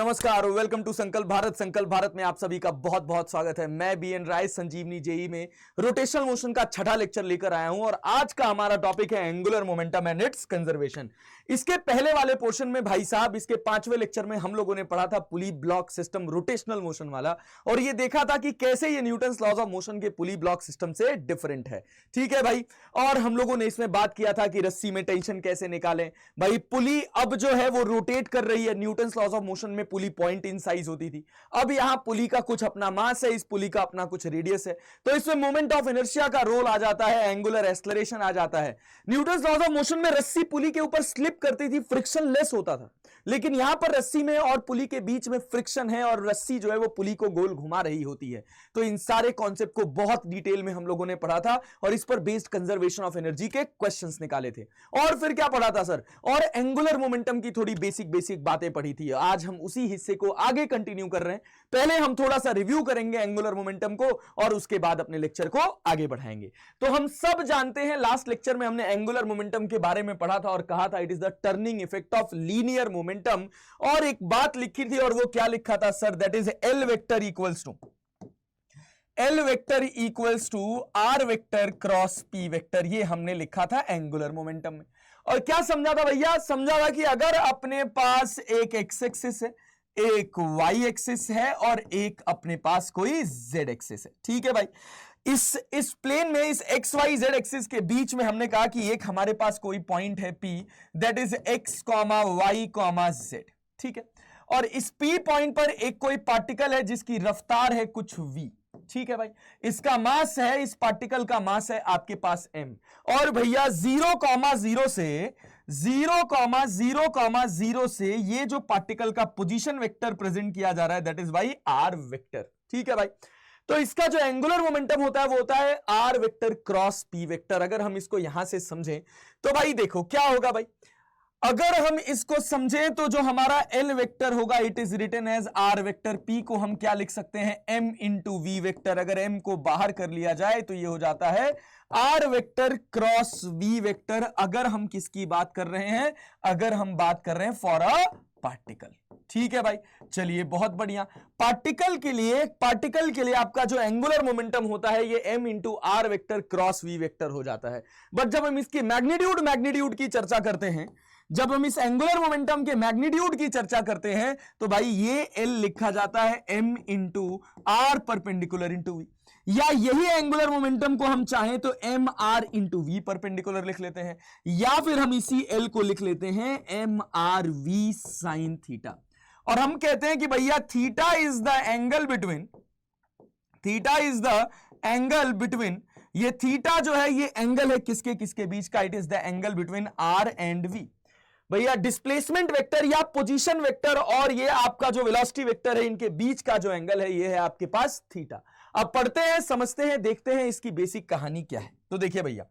नमस्कार और welcome to संकल्प भारत। संकल्प भारत में आप सभी का बहुत बहुत स्वागत है। मैं बीएन राय संजीवनी जेई में रोटेशनल मोशन का छठा लेक्चर लेकर आया हूं और आज का हमारा टॉपिक है angular momentum and it's conservation. इसके पहले वाले पोर्शन में भाई साहब, इसके 5वें लेक्चर में हम लोगों ने पढ़ा था पुली ब्लॉक सिस्टम रोटेशनल मोशन वाला, और ये देखा था कि कैसे ये न्यूटन्स लॉज ऑफ मोशन के पुली ब्लॉक सिस्टम से डिफरेंट है। ठीक है भाई, और हम लोगों ने इसमें बात किया था कि रस्सी में टेंशन कैसे निकालें। भाई पुली अब जो है वो रोटेट कर रही है, न्यूटन्स लॉज ऑफ मोशन में पुली पॉइंट इन साइज होती थी, अब यहां पुली का कुछ अपना मास है, इस पुली का अपना कुछ रेडियस है, तो इसमें मोमेंट ऑफ इनर्शिया का रोल आ जाता है, एंगुलर एक्सेलरेशन आ जाता है। न्यूटन्स लॉज ऑफ मोशन में रस्सी पुली के ऊपर स्लिप करती थी, फ्रिक्शन लेस होता था, लेकिन यहां पर रस्सी में और पुली के बीच में फ्रिक्शन है और रस्सी जो है वो पुली को गोल घुमा रही होती है। तो इन सारे कॉन्सेप्ट को बहुत डिटेल में हम लोगों ने पढ़ा था और इस पर बेस्ड कंजर्वेशन ऑफ एनर्जी के क्वेश्चंस निकाले थे। और फिर क्या पढ़ा था सर, और एंगुलर मोमेंटम की थोड़ी बेसिक बातें पढ़ी थी। आज हम उसी हिस्से को आगे कंटिन्यू कर रहे हैं। पहले हम थोड़ा सा रिव्यू करेंगे एंगुलर मोमेंटम को और उसके बाद अपने लेक्चर को आगे बढ़ाएंगे। तो हम सब जानते हैं, लास्ट लेक्चर में हमने एंगुलर मोमेंटम के बारे में पढ़ा था और कहा था it is the turning effect of linear momentum, और एक बात लिखी थी और वो क्या लिखा था sir, that is L vector equals to R vector cross P vector. ये हमने लिखा था एंगुलर मोमेंटम में। और क्या समझा था भैया, समझा था कि अगर अपने पास एक एक्स एक्सिस है, एक वाई एक्सिस है और एक अपने पास कोई जेड एक्सिस है। ठीक है भाई, इस प्लेन में इस एक्स वाई जेड एक्सिस के बीच में हमने कहा कि एक हमारे पास कोई पॉइंट है P, that is X comma Y comma Z. ठीक है, और इस P पॉइंट पर एक कोई पार्टिकल है जिसकी रफ्तार है कुछ v। ठीक है भाई, इसका मास है, इस पार्टिकल का मास है आपके पास m, और भैया 0,0 से ये जो पार्टिकल का पोजीशन वेक्टर प्रेजेंट किया जा रहा है that is by R vector. ठीक है भाई, तो इसका जो एंगुलर मोमेंटम होता है वो होता है R vector cross P vector. अगर हम इसको यहां से समझें तो भाई देखो क्या होगा भाई, अगर हम इसको समझें तो जो हमारा एल वेक्टर होगा it is written as R vector, P को हम क्या लिख सकते हैं एम इंटू वी वेक्टर। अगर एम को बाहर कर लिया जाए तो ये हो जाता है R vector cross V vector. अगर हम किसकी बात कर रहे हैं, अगर हम बात कर रहे हैं फॉर अ पार्टिकल। ठीक है भाई, चलिए बहुत बढ़िया। पार्टिकल के लिए आपका जो एंगुलर मोमेंटम होता है ये m into R vector cross V vector हो जाता है। बट जब हम इसकी मैग्नीट्यूड की चर्चा करते हैं, जब हम इस एंगुलर मोमेंटम के मैग्नीट्यूड की चर्चा करते हैं तो भाई ये L लिखा जाता है m into R perpendicular into V, या यही एंगुलर मोमेंटम को हम चाहें तो M R into V perpendicular लिख लेते हैं, या फिर हम इसी L को लिख लेते हैं M R V sine theta. और हम कहते हैं कि भैया theta is the angle between, ये थीटा जो है ये एंगल है किसके किसके बीच का, it is the angle between R and V. भैया डिस्प्लेसमेंट वेक्टर या पोजीशन वेक्टर और ये आपका जो वेलोसिटी वेक्टर है, इनके बीच का जो एंगल है ये है आपके पास थीटा। अब पढ़ते हैं, समझते हैं, देखते हैं इसकी बेसिक कहानी क्या है। तो देखिए भैया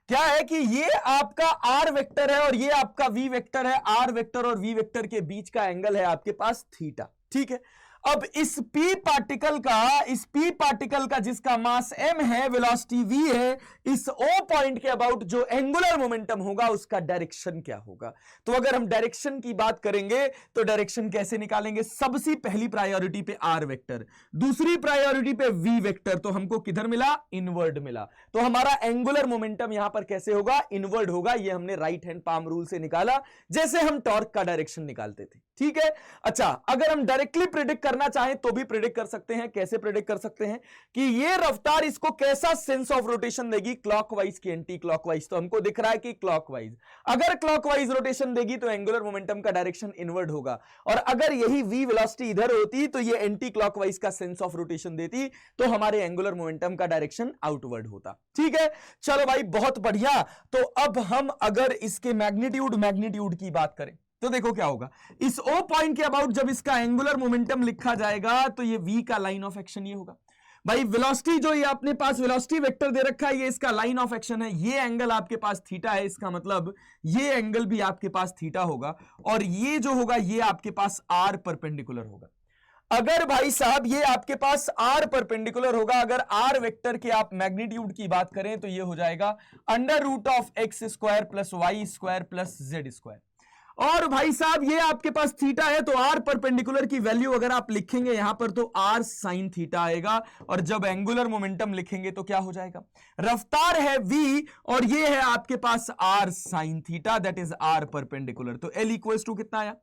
क्या है कि ये आपका आर वेक्टर है और ये आपका वी वेक्टर है। आर वेक्टर और वी वेक्टर के बीच का एंगल है आपके पास थीटा। ठीक है, अब इस P पार्टिकल का जिसका मास m है, वेलोसिटी v है, इस O पॉइंट के अबाउट जो एंगुलर मोमेंटम होगा उसका डायरेक्शन क्या होगा। तो अगर हम डायरेक्शन की बात करेंगे तो डायरेक्शन कैसे निकालेंगे, सबसे पहली प्रायोरिटी पे r वेक्टर, दूसरी प्रायोरिटी पे v वेक्टर, तो हमको किधर मिला, इनवर्ड मिला। तो हमारा एंगुलर मोमेंटम यहां पर कैसे होगा, इनवर्ड होगा। ये हमने राइट हैंड पाम रूल से निकाला, जैसे हम टॉर्क का डायरेक्शन निकालते थे। ठीक है, अच्छा अगर हम डायरेक्टली प्रिडिक्ट करना चाहें तो भी प्रिडिक्ट कर सकते हैं। कैसे प्रिडिक्ट कर सकते हैं कि ये रफ्तार इसको कैसा सेंस ऑफ रोटेशन देगी, क्लॉकवाइज की एंटी क्लॉकवाइज। तो हमको दिख रहा है कि क्लॉकवाइज, अगर क्लॉकवाइज रोटेशन देगी तो एंगुलर मोमेंटम का डायरेक्शन इनवर्ड होगा, और अगर यही v वेलोसिटी इधर होती तो ये एंटी क्लॉकवाइज का सेंस ऑफ रोटेशन देती, तो हमारे एंगुलर मोमेंटम का डायरेक्शन आउटवर्ड होता। ठीक है, चलो भाई बहुत बढ़िया। तो अब हम अगर इसके मैग्नीट्यूड की बात करें तो देखो क्या होगा, इस O पॉइंट के अबाउट जब इसका एंगुलर मोमेंटम लिखा जाएगा तो ये V का लाइन ऑफ एक्शन ये होगा। भाई वेलोसिटी जो ये अपने पास वेलोसिटी वेक्टर दे रखा है ये इसका लाइन ऑफ एक्शन है। ये एंगल आपके पास थीटा है, इसका मतलब ये एंगल भी आपके पास थीटा होगा, और ये जो होगा ये आपके पास R परपेंडिकुलर होगा। अगर भाई साहब ये आपके पास R परपेंडिकुलर होगा, अगर R वेक्टर के आप मैग्नीट्यूड की बात करें तो ये हो जाएगा under root of x square plus Y square plus Z square. और भाई साहब ये आपके पास थीटा है, तो आर परपेंडिकुलर की वैल्यू अगर आप लिखेंगे यहां पर तो आर साइन थीटा आएगा, और जब एंगुलर मोमेंटम लिखेंगे तो क्या हो जाएगा, रफ्तार है v और ये है आपके पास R sine theta, that is R perpendicular. तो एल इक्वल्स टू कितना आया,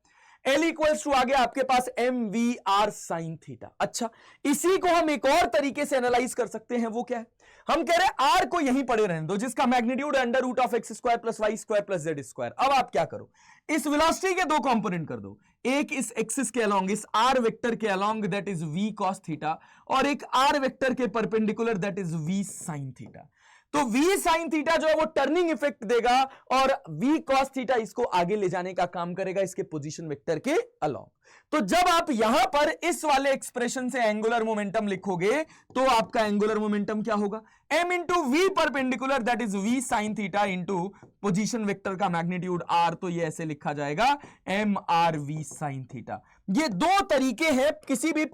एल इक्वल्स टू आ गया आपके पास M V R sine theta. अच्छा, इसी को हम एक और तरीके से एनालाइज कर सकते हैं, वो क्या है, हम कह रहे हैं आर को यहीं पड़े रहने दो, जिसका magnitude under root of X square plus Y square plus Z square. अब आप क्या करो, इस वेलोसिटी के दो कंपोनेंट कर दो, एक इस एक्सिस के अलोंग, इस आर वेक्टर के along that is V cos theta, और एक आर वेक्टर के perpendicular that is V sine theta. तो v sin थीटा जो है वो टर्निंग इफेक्ट देगा और v cos थीटा इसको आगे ले जाने का काम करेगा इसके पोजीशन वेक्टर के अलोंग। तो जब आप यहां पर इस वाले एक्सप्रेशन से एंगुलर मोमेंटम लिखोगे तो आपका एंगुलर मोमेंटम क्या होगा, m into V perpendicular that is v sin theta into position vector का मैग्नीट्यूड r, तो ये ऐसे लिखा जाएगा m r v sin theta. ये दो तरीके हैं किसी भी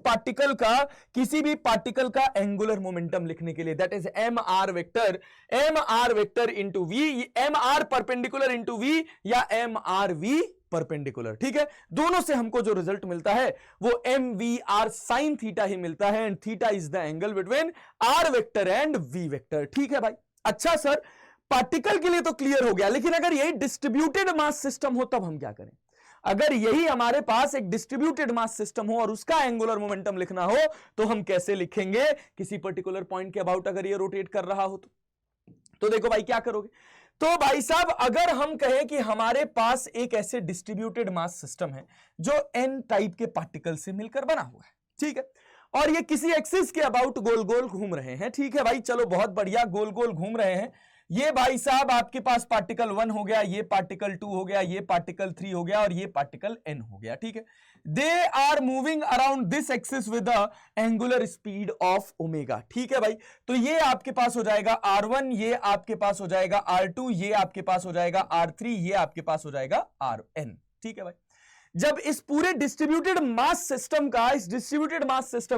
पार्टिकल का एंगुलर मोमेंटम लिखने के लिए, that is m r vector into v, m r perpendicular into v या m r v परपेंडिकुलर। ठीक है, दोनों से हमको जो रिजल्ट मिलता है वो M V R sine theta ही मिलता है, and theta is the angle between R vector and V vector. ठीक है भाई, अच्छा सर पार्टिकल के लिए तो क्लियर हो गया, लेकिन अगर यही डिस्ट्रीब्यूटेड मास सिस्टम हो तब हम क्या करें, अगर यही हमारे पास एक डिस्ट्रीब्यूटेड मास सिस्टम हो और उसका एंगुलर मोमेंटम लिखना हो तो हम कैसे लिखेंगे, किसी पर्टिकुलर पॉइंट के अबाउट अगर ये रोटेट कर रहा हो तो देखो भाई क्या करोगे, तो भाई साहब अगर हम कहें कि हमारे पास एक ऐसे डिस्ट्रीब्यूटेड मास सिस्टम है जो एन टाइप के पार्टिकल से मिलकर बना हुआ है, ठीक है, और ये किसी एक्सिस के अबाउट गोल गोल घूम रहे हैं, ठीक है भाई, चलो बहुत बढ़िया, गोल गोल घूम रहे हैं, ये भाई साहब आपके पास पार्टिकल 1 हो गया, ये पार्टिकल 2 हो गया, ये पार्टिकल 3 हो गया और ये पार्टिकल n हो गया, ठीक है, they are moving around this axis with the angular speed of omega. ठीक है भाई, तो ये आपके पास हो जाएगा r1, ये आपके पास हो जाएगा r2, ये आपके पास हो जाएगा r3, ये आपके पास हो जाएगा rn। ठीक है भाई, जब इस पूरे डिस्ट्रीब्यूटेड मास सिस्टम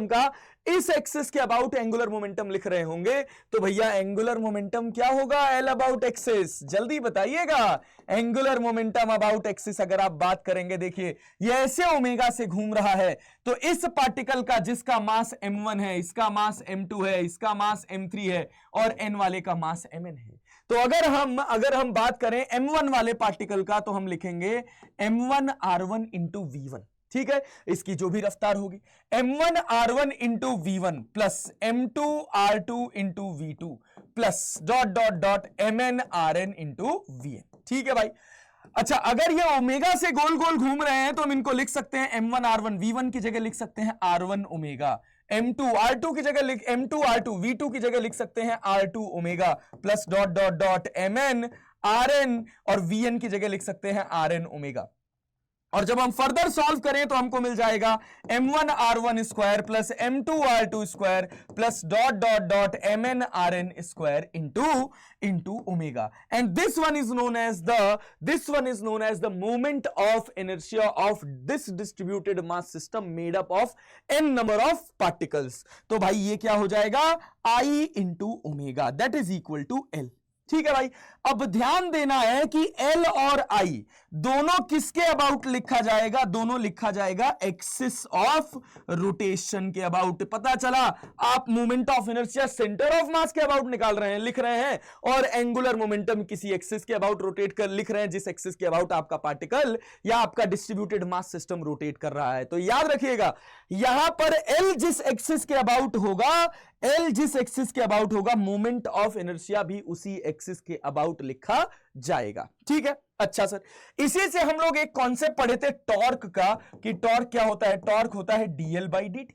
का इस एक्सिस के अबाउट एंगुलर मोमेंटम लिख रहे होंगे तो भैया एंगुलर मोमेंटम क्या होगा, एल अबाउट एक्सिस, जल्दी बताइएगा, एंगुलर मोमेंटम अबाउट एक्सिस अगर आप बात करेंगे, देखिए ये ऐसे ओमेगा से घूम रहा है, तो इस पार्टिकल का जिसका मास m1 है, इसका मास m2 है, इसका मास m3 है और n वाले का मास mn है, तो अगर हम बात करें m1 वाले पार्टिकल का तो हम लिखेंगे m1 r1 इंटू v1। ठीक है, इसकी जो भी रफ्तार होगी m1 r1 into v1 plus m2 r2 into v2 plus dot dot dot mn rn into vn। ठीक है भाई, अच्छा अगर ये ओमेगा से गोल गोल घूम रहे हैं तो हम इनको लिख सकते हैं m1 r1 v1 की जगह लिख सकते हैं r1 ओमेगा, m2 r2 की जगह m2 r2 v2 की जगह लिख सकते हैं r2 omega plus dot dot dot mn rn और vn की जगह लिख सकते हैं rn ओमेगा। और जब हम फर्दर सॉल्व करें तो हमको मिल जाएगा m1 r1 square plus m2 r2 square plus dot dot dot mn rn square into omega, and this one is known as the moment of inertia of this distributed mass system made up of n number of particles. तो भाई ये क्या हो जाएगा, I into omega that is equal to L। ठीक है भाई, अब ध्यान देना है कि L और I दोनों किसके अबाउट लिखा जाएगा, दोनों लिखा जाएगा एक्सिस ऑफ रोटेशन के अबाउट। पता चला आप moment of inertia centre of mass के अबाउट लिख रहे हैं और एंगुलर मोमेंटम किसी एक्सिस के अबाउट रोटेट कर लिख रहे हैं, जिस एक्सिस के अबाउट आपका पार्टिकल या आपका डिस्ट्रीब्यूटेड मास सिस्टम रोटेट कर रहा है। तो याद रखिएगा यहां पर L जिस एक्सिस के अबाउट होगा, मोमेंट ऑफ इनर्शिया भी उसी एक्सिस के अबाउट लिखा जाएगा। ठीक है, अच्छा सर, इसी से हम लोग एक कॉन्सेप्ट पढ़े थे टॉर्क का, कि टॉर्क क्या होता है, टॉर्क होता है dl by dt,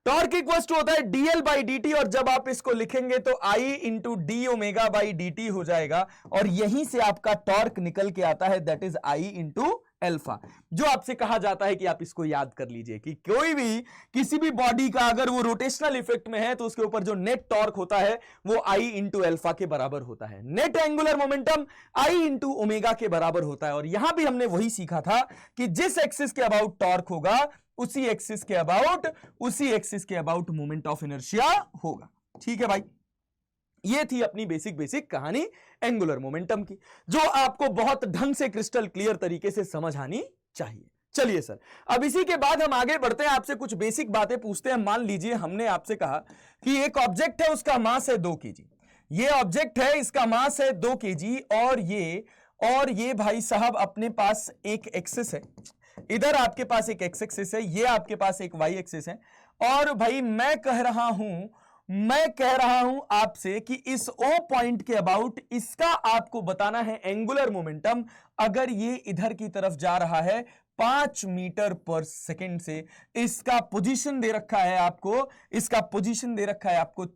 torque equal to होता है dl बाई dt, और जब आप इसको लिखेंगे तो I into D omega by dt हो जाएगा, और यहीं से आपका टॉर्क निकल के आता है, that is I into alpha. जो आपसे कहा जाता है कि आप इसको याद कर लीजिए कि कोई भी किसी भी बॉडी का अगर वो रोटेशनल इफेक्ट में है तो उसके ऊपर जो नेट टॉर्क होता है वो I इंटू अल्फा के बराबर होता है, net angular momentum I into omega के बराबर होता है। और यहां भी हमने वही सीखा था कि जिस एक्सिस के अबाउट टॉर्क होगा उसी एक्सिस के अबाउट मोमेंट ऑफ इनर्शिया होगा। ठीक है भाई, ये थी अपनी बेसिक कहानी एंगुलर मोमेंटम की, जो आपको बहुत ढंग से क्रिस्टल क्लियर तरीके से समझ आनी चाहिए। चलिए सर, अब इसी के बाद हम आगे बढ़ते हैं, आपसे कुछ बेसिक बातें पूछते हैं। मान लीजिए हमने आपसे कहा कि एक ऑब्जेक्ट है, उसका मास है 2 केजी। ये ऑब्जेक्ट है, इसका मास है 2 केजी, और ये भाई साहब अपने पास एक एक्सिस है, इधर आपके पास एक एक्स एक्सिस है, ये आपके पास एक वाई एक्सिस है। और भाई मैं कह रहा हूं आपसे कि इस O पॉइंट के अबाउट इसका आपको बताना है एंगुलर मोमेंटम। अगर ये इधर की तरफ जा रहा है 5 मीटर पर सेकेंड से, इसका पोजीशन दे रखा है आपको,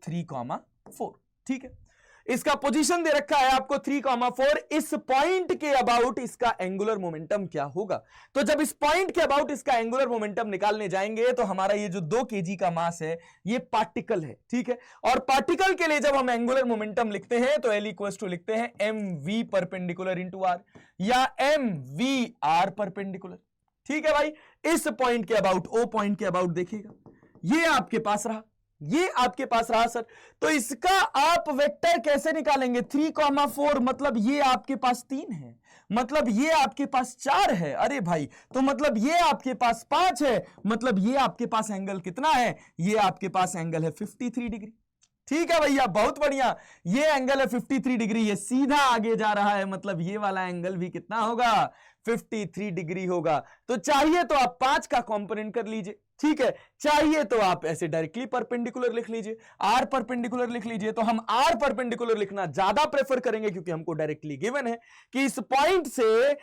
3,4। ठीक है, इसका पोजीशन दे रखा है आपको 3,4। इस पॉइंट के अबाउट इसका एंगुलर मोमेंटम क्या होगा? तो जब इस पॉइंट के अबाउट इसका एंगुलर मोमेंटम निकालने जाएंगे तो हमारा ये जो 2 केजी का मास है ये पार्टिकल है, ठीक है। और पार्टिकल के लिए जब हम एंगुलर मोमेंटम लिखते हैं तो L इक्वल्स टू लिखते हैं mv परपेंडिकुलर इंटू आर, या mvr परपेंडिकुलर। ठीक है भाई, इस पॉइंट के अबाउट, O पॉइंट के अबाउट देखिएगा, ये आपके पास रहा सर। तो इसका आप वेक्टर कैसे निकालेंगे? 3,4 मतलब ये आपके पास 3 है, मतलब ये आपके पास 4 है, अरे भाई, तो मतलब ये आपके पास 5 है, मतलब ये आपके पास एंगल कितना है? ये आपके पास एंगल है 53 डिग्री। ठीक है भैया, बहुत बढ़िया, ये एंगल है 53 डिग्री, ये सीधा आगे जा रहा है, मतलब ये वाला एंगल भी कितना होगा? 53 डिग्री होगा। तो चाहिए तो आप 5 का कंपोनेंट कर लीजिए, ठीक है, चाहिए तो आप ऐसे डायरेक्टली परपेंडिकुलर लिख लीजिए, आर परपेंडिकुलर लिख लीजिए। तो हम आर परपेंडिकुलर लिखना ज्यादा प्रेफर करेंगे, क्योंकि हमको डायरेक्टली गिवन है कि इस पॉइंट से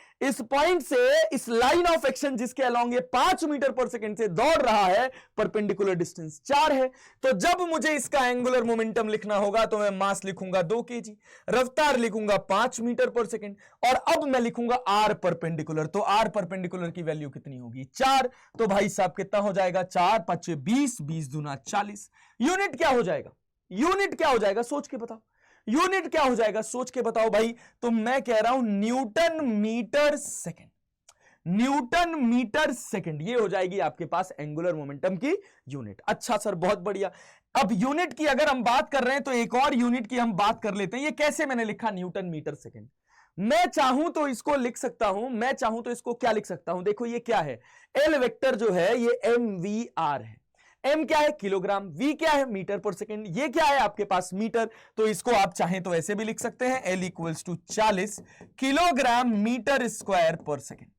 इस लाइन ऑफ एक्शन जिसके अलोंग ये 5 मीटर पर सेकेंड से दौड़ रहा है, परपेंडिकुलर डिस्टेंस 4 है। तो जब मुझे इसका एंगुलर मोमेंटम लिखना होगा तो मैं मास लिखूंगा 2 केजी, रफ्तार लिखूंगा 5 मीटर पर सेकेंड, और अब मैं लिखूंगा आर परपेंडिकुलर। तो आर परपेंडिकुलर की वैल्यू कितनी होगी? 4। तो भाई साहब कितना हो जाएगा? 4 5 20, 20 दूना 40। यूनिट क्या हो जाएगा? सोच के बताओ, यूनिट क्या हो जाएगा? सोच के बताओ भाई। तो मैं कह रहा हूं न्यूटन मीटर सेकेंड, ये हो जाएगी आपके पास एंगुलर मोमेंटम की यूनिट। अच्छा सर, बहुत बढ़िया। अब यूनिट की अगर हम बात कर रहे हैं तो एक और यूनिट की हम बात कर लेते हैं। ये कैसे मैंने लिखा न्यूटन मीटर सेकेंड? मैं चाहूं तो इसको लिख सकता हूं, इसको क्या लिख सकता हूं? देखो ये क्या है, एल वेक्टर जो है ये mvr है। m क्या है? किलोग्राम, v क्या है? मीटर पर सेकेंड, ये क्या है आपके पास? मीटर। तो इसको आप चाहें तो ऐसे भी लिख सकते हैं, L equals to 40 kilogram metre square per second,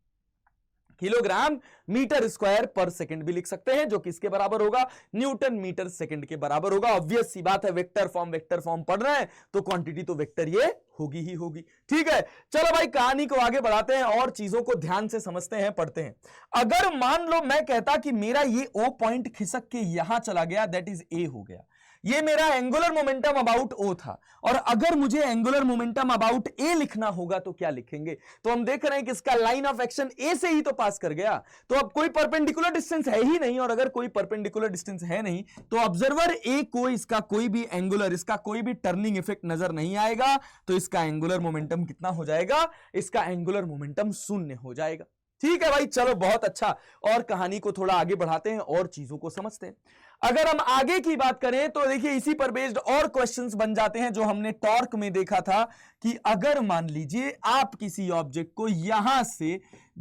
kilogram metre square per second भी लिख सकते हैं, जो किसके बराबर होगा? न्यूटन मीटर सेकंड के बराबर होगा। ऑब्वियस सी बात है, वेक्टर फॉर्म पढ़ रहे हैं तो क्वांटिटी तो वेक्टर ये होगी ही होगी। ठीक है, चलो भाई कहानी को आगे बढ़ाते हैं और चीजों को ध्यान से समझते हैं, पढ़ते हैं। अगर मान लो मैं कहता कि मेरा ये O पॉइंट खिसक के यहां चला गया, दैट इज A हो गया, ये मेरा एंगुलर मोमेंटम अबाउट O था, और अगर मुझे एंगुलर मोमेंटम अबाउट A लिखना होगा तो क्या लिखेंगे? तो हम देख रहे हैं कि इसका लाइन ऑफ एक्शन A से ही तो पास कर गया, तो अब कोई परपेंडिकुलर डिस्टेंस है ही नहीं, और अगर कोई परपेंडिकुलर डिस्टेंस है नहीं तो ऑब्जर्वर A को इसका कोई भी एंगुलर, इसका कोई भी टर्निंग इफेक्ट नजर नहीं आएगा, तो इसका एंगुलर मोमेंटम कितना हो जाएगा? इसका एंगुलर मोमेंटम 0 हो जाएगा। ठीक है भाई, चलो बहुत अच्छा, और कहानी को थोड़ा आगे बढ़ाते हैं और चीजों को समझते हैं। अगर हम आगे की बात करें तो देखिए इसी पर बेस्ड और क्वेश्चंस बन जाते हैं, जो हमने टॉर्क में देखा था कि अगर मान लीजिए आप किसी ऑब्जेक्ट को यहां से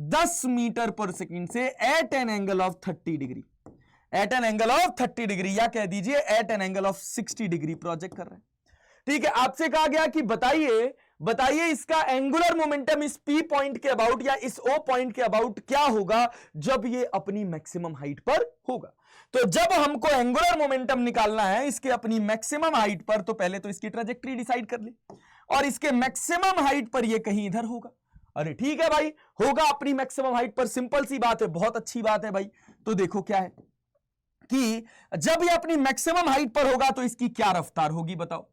10 मीटर पर सेकंड से at an angle of 30 degree, या कह दीजिए at an angle of 60 degree project कर रहे हैं। ठीक है, आपसे कहा गया कि बताइए इसका एंगुलर मोमेंटम इस P पॉइंट के अबाउट या इस O पॉइंट के अबाउट क्या होगा जब ये अपनी मैक्सिमम हाइट पर होगा। तो जब हमको एंगुलर मोमेंटम निकालना है इसके अपनी मैक्सिमम हाइट पर, तो पहले तो इसकी ट्रैजेक्टरी डिसाइड कर ली, और इसके मैक्सिमम हाइट पर ये कहीं इधर होगा। अरे ठीक है भाई, होगा अपनी मैक्सिमम हाइट पर, सिंपल सी बात है, बहुत अच्छी बात है भाई। तो देखो क्या है कि जब ये अपनी मैक्सिमम हाइट पर होगा तो इसकी क्या रफ्तार होगी बताओ।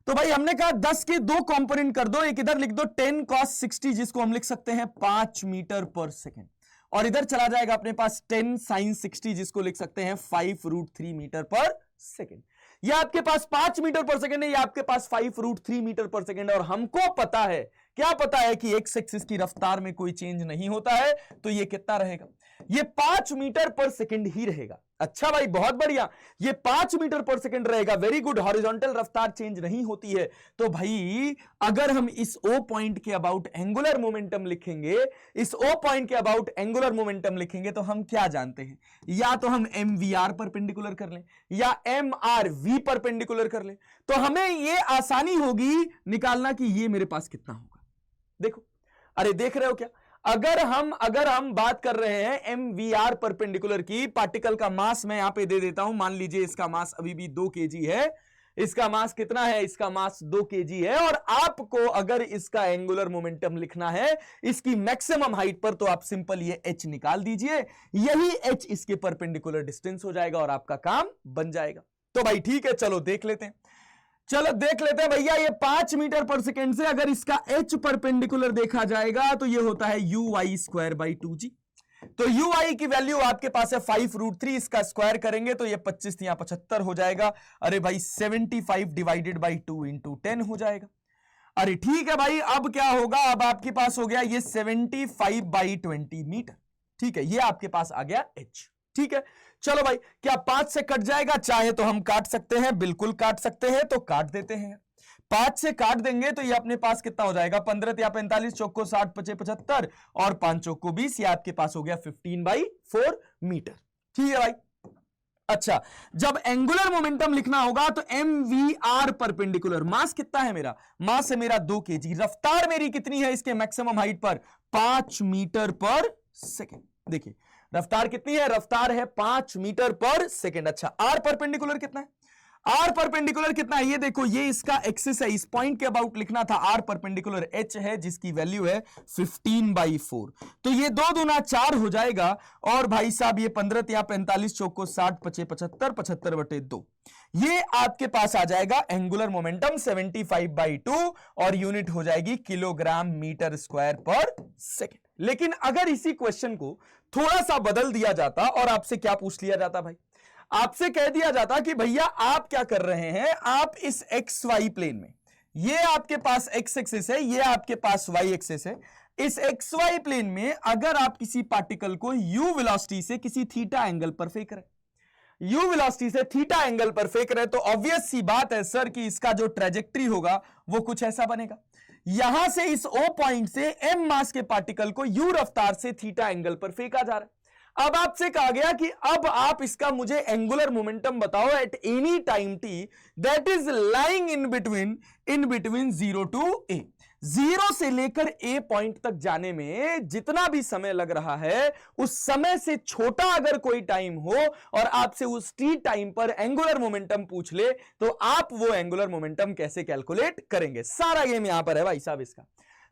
तो भाई हमने कहा 10 के 2 कंपोनेंट कर दो, एक इधर लिख दो 10 cos 60, जिसको हम लिख सकते हैं 5 मीटर पर सेकेंड, और इधर चला जाएगा अपने पास 10 sin 60, जिसको लिख सकते हैं 5√3 मीटर पर सेकेंड। यह आपके पास 5 मीटर पर सेकेंड है, यह आपके पास 5√3 मीटर पर सेकेंड है, और हमको पता है क्या पता है कि एक्स एक्सिस की रफ्तार में कोई चेंज नहीं होता है, तो ये कितना रहेगा, ये 5 मीटर पर सेकंड ही रहेगा। अच्छा भाई बहुत बढ़िया, ये 5 मीटर पर सेकंड रहेगा, वेरी गुड। हॉरिजॉन्टल रफ्तार चेंज नहीं होती है, तो भाई अगर हम इस ओ पॉइंट के अबाउट एंगुलर मोमेंटम लिखेंगे, इस ओ पॉइंट के अबाउट एंगुलर मोमेंटम लिखेंगे, तो हम क्या जानते हैं, या तो हम एम वी आर परपेंडिकुलर कर लें या एम आर वी परपेंडिकुलर कर लें, तो हमें ये आसानी होगी निकालना कि ये मेरे पास कितना होगा। देखो, अरे देख रहे हो क्या, अगर हम बात कर रहे हैं एम वी आर परपेंडिकुलर की, पार्टिकल का मास मैं यहां पे दे देता हूं, मान लीजिए इसका मास अभी भी 2 kg है, इसका मास कितना है, इसका मास 2 kg है, और आपको अगर इसका एंगुलर मोमेंटम लिखना है इसकी मैक्सिमम हाइट पर, तो आप सिंपल ये h निकाल दीजिए, यही h इसके परपेंडिकुलर डिस्टेंस हो जाएगा और आपका काम बन जाएगा। तो भाई ठीक है, चलो देख लेते हैं, भैया ये 5 मीटर पर सेकेंड से अगर इसका h परपेंडिकुलर देखा जाएगा तो ये होता है uy²/2g। तो ui की वैल्यू आपके पास है 5√3, इसका स्क्वायर करेंगे तो ये 25 या 75 हो जाएगा। अरे भाई 75 डिवाइडेड बाई 2 इंटू 10 हो जाएगा। अरे ठीक है भाई, अब क्या होगा, अब आपके पास हो गया ये 75/20 मीटर। ठीक है, ये आपके पास आ गया h। ठीक है, चलो भाई, क्या 5 से कट जाएगा, चाहे तो हम काट सकते हैं, बिल्कुल काट सकते हैं, तो काट देते हैं। 5 से काट देंगे तो ये अपने पास कितना हो जाएगा, 15 या 45, चौक को 60, 25, 75 और 5 चौक को 20, ये आपके पास हो गया 15/4 मीटर। ठीक है भाई। अच्छा, जब एंगुलर मोमेंटम लिखना होगा तो एम वी आर परपेंडिकुलर, मास कितना है मेरा, मास है मेरा 2 kg, रफ्तार मेरी कितनी है इसके मैक्सिमम हाइट पर, 5 मीटर पर सेकेंड। देखिए रफ्तार कितनी है, रफ्तार है 5 मीटर पर सेकेंड। अच्छा, आर परपेंडिकुलर कितना है, आर परपेंडिकुलर कितना है, ये देखो, ये इसका एक्सिस है, इस पॉइंट के अबाउट लिखना था, आर परपेंडिकुलर h है जिसकी वैल्यू है 15/4, तो ये 2 दूना 4 हो जाएगा, और भाई साहब ये 15 या 45, चौक को 60, 25, 75, 75/2, ये आपके पास आ जाएगा एंगुलर मोमेंटम 75/2 और यूनिट हो जाएगी kilogram metre square per second. लेकिन अगर इसी क्वेश्चन को थोड़ा सा बदल दिया जाता और आपसे क्या पूछ लिया जाता भाई, आपसे कह दिया जाता कि भैया आप क्या कर रहे हैं, आप इस एक्स वाई प्लेन में, ये आपके पास एक्स एक्सिस है, ये आपके पास वाई एक्सिस है, इस एक्स वाई प्लेन में अगर आप किसी पार्टिकल को यू वेलोसिटी से किसी थीटा एंगल पर फेंक रहे, यू वेलोसिटी से थीटा एंगल पर फेंक रहे, तो ऑब्वियस सी बात है सर कि इसका जो ट्रेजेक्टरी होगा वो कुछ ऐसा बनेगा, यहां से इस ओ पॉइंट से एम मास के पार्टिकल को यू रफ्तार से थीटा एंगल पर फेंका जा रहा है। अब आपसे कहा गया कि अब आप इसका मुझे एंगुलर मोमेंटम बताओ at any time T that is lying in between 0 to a, 0 से लेकर ए पॉइंट तक जाने में जितना भी समय लग रहा है, उस समय से छोटा अगर कोई टाइम हो और आपसे उस टी टाइम पर एंगुलर मोमेंटम पूछ ले, तो आप वो एंगुलर मोमेंटम कैसे कैलकुलेट करेंगे, सारा गेम यहां पर है भाई साहब इसका।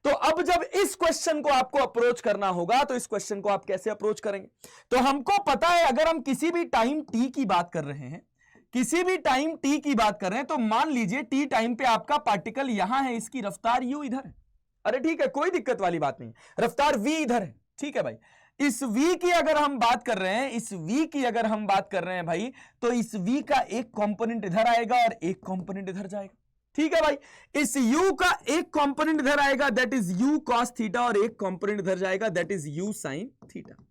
तो अब जब इस क्वेश्चन को आपको अप्रोच करना होगा, तो इस क्वेश्चन को आप कैसे अप्रोच करेंगे, तो हमको पता है अगर हम किसी भी टाइम टी की बात कर रहे हैं, किसी भी टाइम टी की बात कर रहे हैं, तो मान लीजिए टी टाइम पे आपका पार्टिकल यहां है, इसकी रफ्तार यू इधर है, अरे ठीक है कोई दिक्कत वाली बात नहीं, रफ्तार v इधर है। ठीक है भाई, इस v की अगर हम बात कर रहे हैं, इस v की अगर हम बात कर रहे हैं भाई, तो इस v का एक कंपोनेंट इधर आएगा और एक कंपोनेंट इधर जाएगा। ठीक है भाई, इस u का एक कंपोनेंट इधर आएगा that is u cos theta, और एक कंपोनेंट इधर जाएगा that is u sin theta.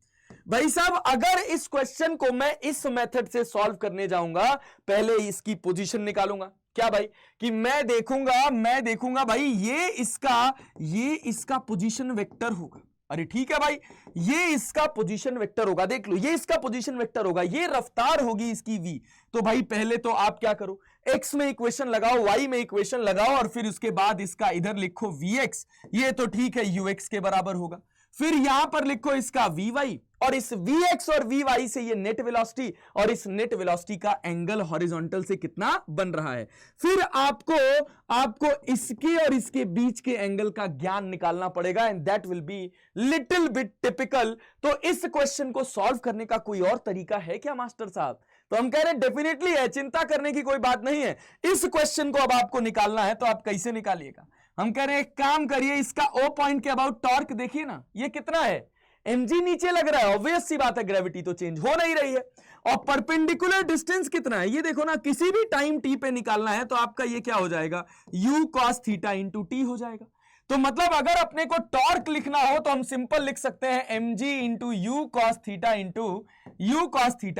भाई साहब अगर इस क्वेश्चन को मैं इस मेथड से सॉल्व करने जाऊंगा, पहले इसकी पोजीशन निकालूंगा, क्या भाई, कि मैं देखूंगा भाई ये इसका पोजीशन वेक्टर होगा। अरे ठीक है भाई, ये इसका पोजीशन वेक्टर होगा, देख लो ये इसका पोजीशन वेक्टर होगा, ये रफ्तार होगी इसकी v। तो भाई पहले तो आप क्या करो, x में इक्वेशन लगाओ, y में इक्वेशन लगाओ, और फिर उसके बाद इसका इधर लिखो vx, ये तो ठीक है ux के बराबर होगा, फिर यहां पर लिखो इसका vy, और इस vx और vy से ये नेट वेलोसिटी, और इस नेट वेलोसिटी का एंगल हॉरिजॉन्टल से कितना बन रहा है, फिर आपको इसके और इसके बीच के एंगल का ज्ञान निकालना पड़ेगा, and that will be little bit typical. तो इस क्वेश्चन को सॉल्व करने का कोई और तरीका है क्या मास्टर साहब, तो हम कह रहे हैं डेफिनेटली है, चिंता करने की कोई बात नहीं है। इस क्वेश्चन को अब आपको निकालना है, तो आप कैसे निकालिएगा, हम कह रहे हैं एक काम करिए, इसका ओ पॉइंट के अबाउट टॉर्क देखिए ना, ये कितना है, mg नीचे लग रहा है, ऑब्वियस सी बात है ग्रेविटी तो चेंज हो नहीं रही है, और परपेंडिकुलर डिस्टेंस कितना है, ये देखो ना, किसी भी टाइम t पे निकालना है तो आपका ये क्या हो जाएगा, u cos theta into T हो जाएगा। तो मतलब अगर अपने को टॉर्क लिखना हो तो हम सिंपल लिख सकते हैं mg into you cos theta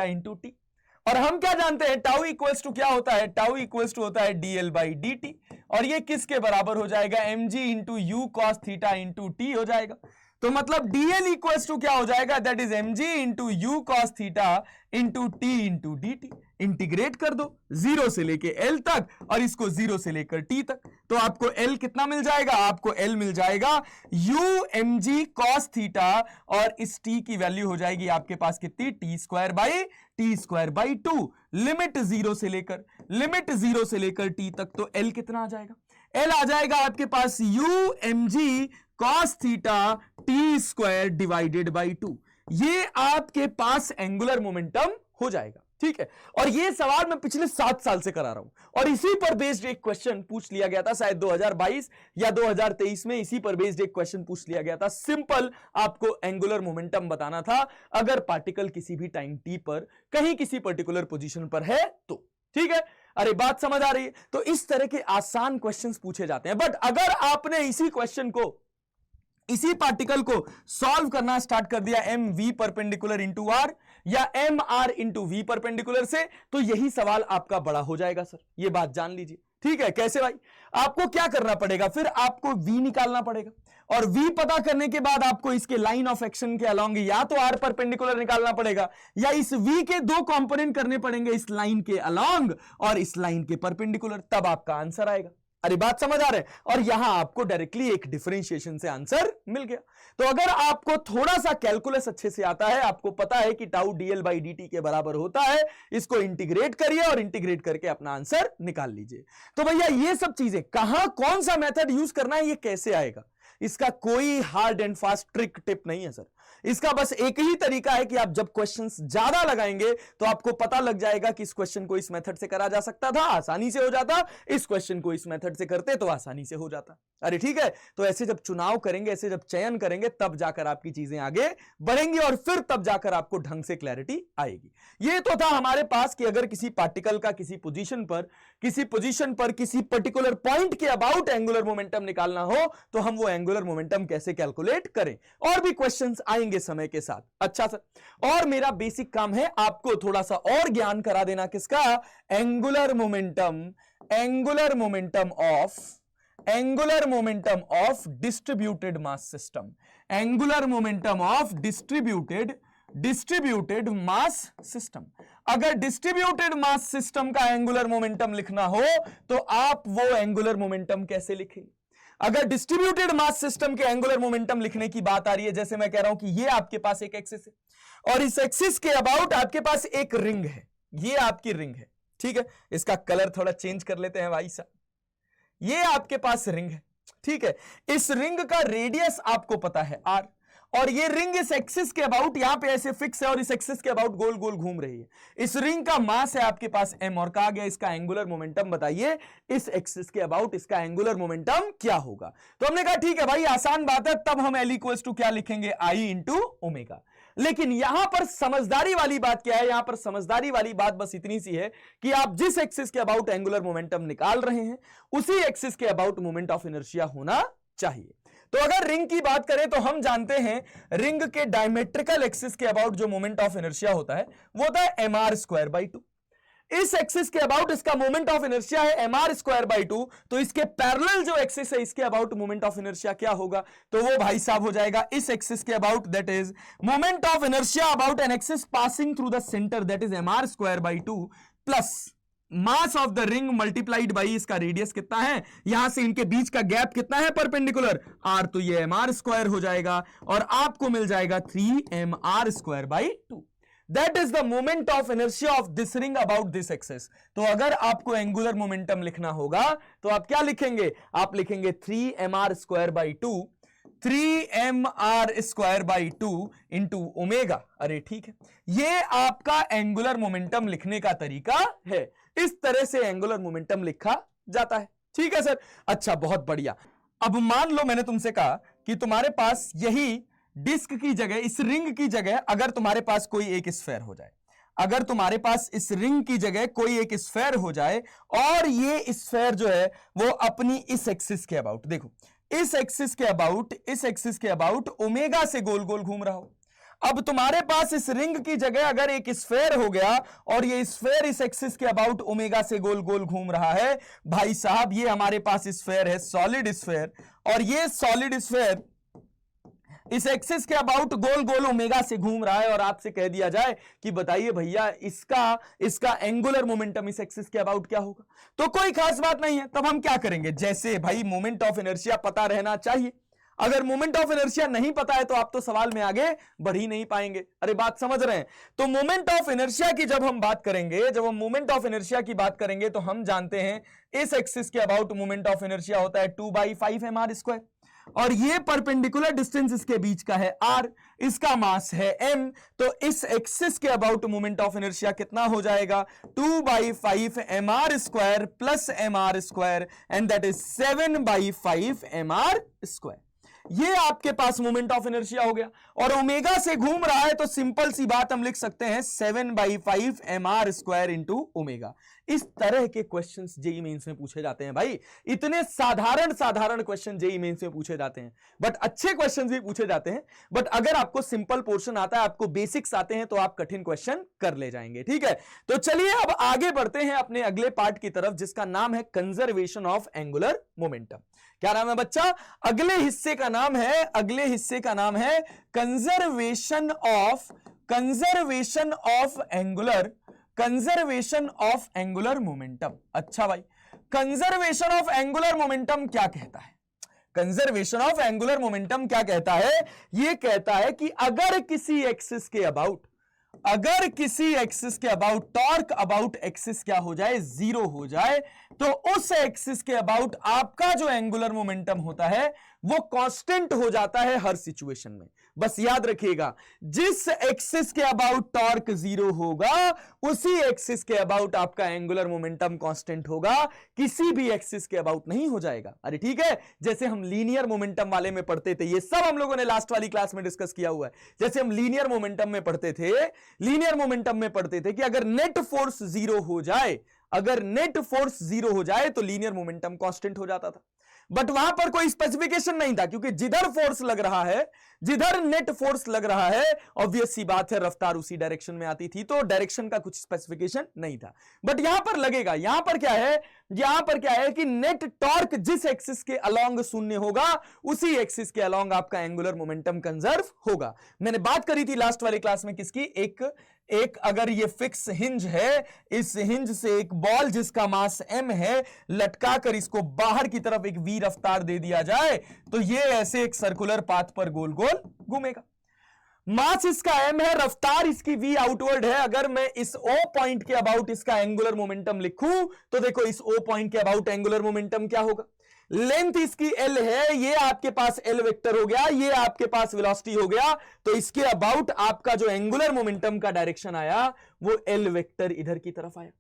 into T. और हम क्या जानते हैं, टाउ इक्वल्स टू क्या होता है, टाउ इक्वल्स टू होता है dl बाई dt, और ये किसके बराबर हो जाएगा, mg into you cos theta into T हो जाएगा। तो मतलब dl इक्वल्स टू क्या हो जाएगा, that is mg into you cos theta into T into D T. Integrate कर दो 0 से लेके l तक और इसको 0 से लेकर t तक, तो आपको l कितना मिल जाएगा, आपको l मिल जाएगा u mg cos थीटा, और इस t की वैल्यू हो जाएगी आपके पास कितनी, t स्क्वायर बाई 2, लिमिट 0 से लेकर t तक, तो l कितना आ जाएगा, l आ जाएगा आपके पास u mg cos theta t square divided by 2। ये आपके पास एंगुलर मोमेंटम हो जाएगा, ठीक है। और ये सवाल मैं पिछले 7 साल से करा रहा हूं और इसी पर बेस्ड एक क्वेश्चन पूछ लिया गया था, शायद 2022 या 2023 में इसी पर बेस्ड एक क्वेश्चन पूछ लिया गया था। सिंपल आपको एंगुलर मोमेंटम बताना था अगर पार्टिकल किसी भी टाइम t पर कहीं किसी पर्टिकुलर पोजीशन पर है तो, ठीक है। अरे बात समझ आ रही है? तो इस तरह के आसान क्वेश्चंस पूछे जाते हैं। बट अगर आपने इसी क्वेश्चन को, इसी पार्टिकल को सॉल्व करना स्टार्ट कर दिया M V perpendicular into R या M R into V perpendicular से, तो यही सवाल आपका बड़ा हो जाएगा सर, ये बात जान लीजिए, ठीक है। कैसे भाई, आपको क्या करना पड़ेगा, फिर आपको v निकालना पड़ेगा, और v पता करने के बाद आपको इसके लाइन ऑफ एक्शन के अलोंग या तो r परपेंडिकुलर निकालना पड़ेगा या इस v के 2 कंपोनेंट करने पड़ेंगे, इस लाइन के अलोंग और इस लाइन के परपेंडिकुलर, तब आपका आंसर आएगा। अरे बात समझ आ रहा है? और यहां आपको डायरेक्टली एक डिफरेंशिएशन से आंसर मिल गया। तो अगर आपको थोड़ा सा कैलकुलस अच्छे से आता है, आपको पता है कि टाउ डीएल बाई डी के बराबर होता है, इसको इंटीग्रेट करिए और इंटीग्रेट करके अपना आंसर निकाल लीजिए। तो भैया ये सब चीजें कहां, कौन सा मेथड यूज करना है, ये कैसे आएगा, इसका कोई hard and fast trick tip नहीं है सर। इसका बस एक ही तरीका है कि आप जब क्वेश्चंस ज्यादा लगाएंगे तो आपको पता लग जाएगा कि इस क्वेश्चन को इस मेथड से करा जा सकता था, आसानी से हो जाता, इस क्वेश्चन को इस मेथड से करते तो आसानी से हो जाता। अरे ठीक है, तो ऐसे जब चुनाव करेंगे, ऐसे जब चयन करेंगे, तब जाकर आपकी चीजें आगे बढ़ेंगी और फिर तब जाकर आपको ढंग से क्लैरिटी आएगी। ये तो था हमारे पास कि अगर किसी पार्टिकल का किसी पोजीशन पर किसी पर्टिकुलर पॉइंट के अबाउट एंगुलर मोमेंटम निकालना हो तो हम वो एंगुलर मोमेंटम कैसे कैलकुलेट करें। और भी क्वेश्चंस आएंगे समय के साथ। अच्छा सर, और मेरा बेसिक काम है आपको थोड़ा सा और ज्ञान करा देना, किसका, angular momentum of distributed mass system, angular momentum of distributed mass system. अगर डिस्ट्रीब्यूटेड मास सिस्टम का एंगुलर मोमेंटम लिखना हो तो आप वो एंगुलर मोमेंटम कैसे लिखेंगे। अगर डिस्ट्रीब्यूटेड मास सिस्टम के एंगुलर मोमेंटम लिखने की बात आ रही है, जैसे मैं कह रहा हूं कि ये आपके पास एक एक्सिस है और इस एक्सिस के अबाउट आपके पास एक रिंग है, ये आपकी रिंग है, ठीक है। इसका कलर थोड़ा चेंज कर लेते हैं भाई साहब, ये आपके पास रिंग है, ठीक है। इस रिंग का रेडियस आपको पता है r, और ये रिंग इस एक्सिस के अबाउट यहां पे ऐसे फिक्स है और इस एक्सिस के अबाउट गोल गोल घूम रही है। इस रिंग का मास है आपके पास m, और कहा गया इसका एंगुलर मोमेंटम बताइए, इस एक्सिस के अबाउट इसका एंगुलर मोमेंटम क्या होगा। तो हमने कहा ठीक है भाई, आसान बात है, तब हम L इक्वल्स टू क्या लिखेंगे, I इंटू ओमेगा। लेकिन यहां पर समझदारी वाली बात क्या है, यहां पर समझदारी वाली बात बस इतनी सी है कि आप जिस एक्सिस के अबाउट एंगुलर मोमेंटम निकाल रहे हैं उसी एक्सिस के अबाउट मोमेंट ऑफ इनर्शिया होना चाहिए। तो अगर रिंग की बात करें तो हम जानते हैं रिंग के डायमेट्रिकल एक्सिस के अबाउट जो मोमेंट ऑफ इनर्शिया होता है वो होता है mr स्क्वायर बाई 2। इस एक्सिस के अबाउट इसका मोमेंट ऑफ इनर्शिया है mr स्क्वायर बाई 2, तो इसके पैरेलल जो एक्सिस है इसके अबाउट मोमेंट ऑफ इनर्शिया क्या होगा, तो वो भाई साहब हो जाएगा इस एक्सिस के about, that is moment of inertia about an axis passing through the centre, that is mr square by 2 plus mass of the ring multiplied by इसका रेडियस कितना है, यहां से इनके बीच का गैप कितना है परपेंडिकुलर r, तो ये mr स्क्वायर हो जाएगा और आपको मिल जाएगा 3mr square by 2। That is the moment of inertia of this ring about this axis. तो अगर आपको एंगुलर मोमेंटम लिखना होगा तो आप क्या लिखेंगे, आप लिखेंगे 3mr square by 2, 3mr square by 2 into omega. अरे ठीक है, ये आपका एंगुलर मोमेंटम लिखने का तरीका है, इस तरह से एंगुलर मोमेंटम लिखा जाता है, ठीक है सर। अच्छा, बहुत बढ़िया। अब मान लो मैंने तुमसे कहा कि तुम्हारे पास यही डिस्क की जगह, इस रिंग की जगह अगर तुम्हारे पास कोई एक स्फेयर हो जाए, अगर तुम्हारे पास इस रिंग की जगह कोई एक स्फेयर हो जाए और ये स्फेयर जो है वो अपनी इस एक्सिस के अबाउट, देखो इस एक्सिस के अबाउट ओमेगा से गोल गोल घूम रहा हो। अब तुम्हारे पास इस रिंग की जगह अगर एक स्फेयर हो गया और ये स्फेयर इस एक्सिस के अबाउट ओमेगा से गोल गोल घूम रहा है, भाई साहब ये हमारे पास स्फेयर है, सॉलिड स्फेयर, और ये सॉलिड स्फेयर इस एक्सिस के अबाउट गोल गोल ओमेगा से घूम रहा है, और आपसे कह दिया जाए कि बताइए भैया इसका एंगुलर मोमेंटम इस एक्सिस के अबाउट क्या होगा, तो कोई खास बात नहीं है। तब हम क्या करेंगे, जैसे भाई मोमेंट ऑफ इनर्शिया पता रहना चाहिए, अगर मोमेंट ऑफ इनर्शिया नहीं पता है तो आप तो सवाल में आगे बढ़ ही नहीं पाएंगे। अरे बात समझ रहे हैं? तो मोमेंट ऑफ इनर्शिया की जब हम बात करेंगे, जब हम मोमेंट ऑफ इनर्शिया की बात करेंगे तो हम जानते हैं इस एक्सिस के अबाउट मोमेंट ऑफ इनर्शिया होता है 2/5 mr स्क्वायर, और ये परपेंडिकुलर डिस्टेंस इसके बीच का है r, इसका मास है m, तो इस एक्सिस के अबाउट मोमेंट ऑफ इनर्शिया कितना हो जाएगा 2/5 mr square plus mr square, and that is 7/5 mr square. ये आपके पास मोमेंट ऑफ इनर्शिया हो गया, और ओमेगा से घूम रहा है तो सिंपल सी बात हम लिख सकते हैं 7/5 mr स्क्वायर इंटू ओमेगा। इस तरह के क्वेश्चंस जेईई मेंस में पूछे जाते हैं भाई, इतने साधारण क्वेश्चन जेईई मेंस में पूछे जाते हैं, बट अच्छे क्वेश्चंस भी पूछे जाते हैं। बट अगर आपको सिंपल पोर्शन आता है, आपको बेसिक्स आते हैं, तो आप कठिन क्वेश्चन कर ले जाएंगे। ठीक है, तो चलिए अब आगे बढ़ते हैं अपने अगले पार्ट की तरफ, जिसका नाम है कंजर्वेशन ऑफ एंगुलर मोमेंटम। क्या नाम है बच्चा? अगले हिस्से का नाम है कंजर्वेशन ऑफ एंगुलर मोमेंटम। अच्छा भाई, कंजर्वेशन ऑफ एंगुलर मोमेंटम क्या कहता है? कंजर्वेशन ऑफ एंगुलर मोमेंटम क्या कहता है? यह कहता है कि अगर किसी एक्सिस के अबाउट टॉर्क अबाउट एक्सिस क्या हो जाए, जीरो हो जाए, तो उस एक्सिस के अबाउट आपका जो एंगुलर मोमेंटम होता है वो कांस्टेंट हो जाता है हर सिचुएशन में। बस याद रखिएगा, जिस एक्सिस के अबाउट टॉर्क जीरो होगा उसी एक्सिस के अबाउट आपका एंगुलर मोमेंटम कांस्टेंट होगा, किसी भी एक्सिस के अबाउट नहीं हो जाएगा। अरे ठीक है, जैसे हम लीनियर मोमेंटम वाले में पढ़ते थे, ये सब हम लोगों ने लास्ट वाली क्लास में डिस्कस किया हुआ है। जैसे हम लीनियर मोमेंटम में पढ़ते थे कि अगर नेट फोर्स जीरो हो जाए तो लीनियर मोमेंटम कांस्टेंट हो जाता था। बट वहां पर कोई स्पेसिफिकेशन नहीं था, क्योंकि जिधर नेट फोर्स लग रहा है ऑब्वियस सी बात है रफ्तार उसी डायरेक्शन में आती थी, तो डायरेक्शन का कुछ स्पेसिफिकेशन नहीं था। बट यहां पर लगेगा, यहां पर क्या है कि नेट टॉर्क जिस एक्सिस के अलोंग शून्य होगा उसी एक्सिस के अलोंग आपका एंगुलर मोमेंटम कंजर्व होगा। मैंने बात करी थी लास्ट वाली क्लास में किसकी, एक अगर ये फिक्स हिंज है, इस हिंज से एक बॉल जिसका मास m है लटका कर इसको बाहर की तरफ एक v रफ्तार दे दिया जाए तो ये ऐसे एक सर्कुलर पाथ पर गोल गोल घूमेगा। मास इसका m है, रफ्तार इसकी v आउटवर्ड है। अगर मैं इस O पॉइंट के अबाउट इसका एंगुलर मोमेंटम लिखूं तो देखो इस O पॉइंट के अबाउट एंगुलर मोमेंटम क्या होगा, लेंथ इसकी L है, ये आपके पास L वेक्टर हो गया, ये आपके पास वेलोसिटी हो गया, तो इसके अबाउट आपका जो एंगुलर मोमेंटम का डायरेक्शन आया वो L वेक्टर इधर की तरफ आया।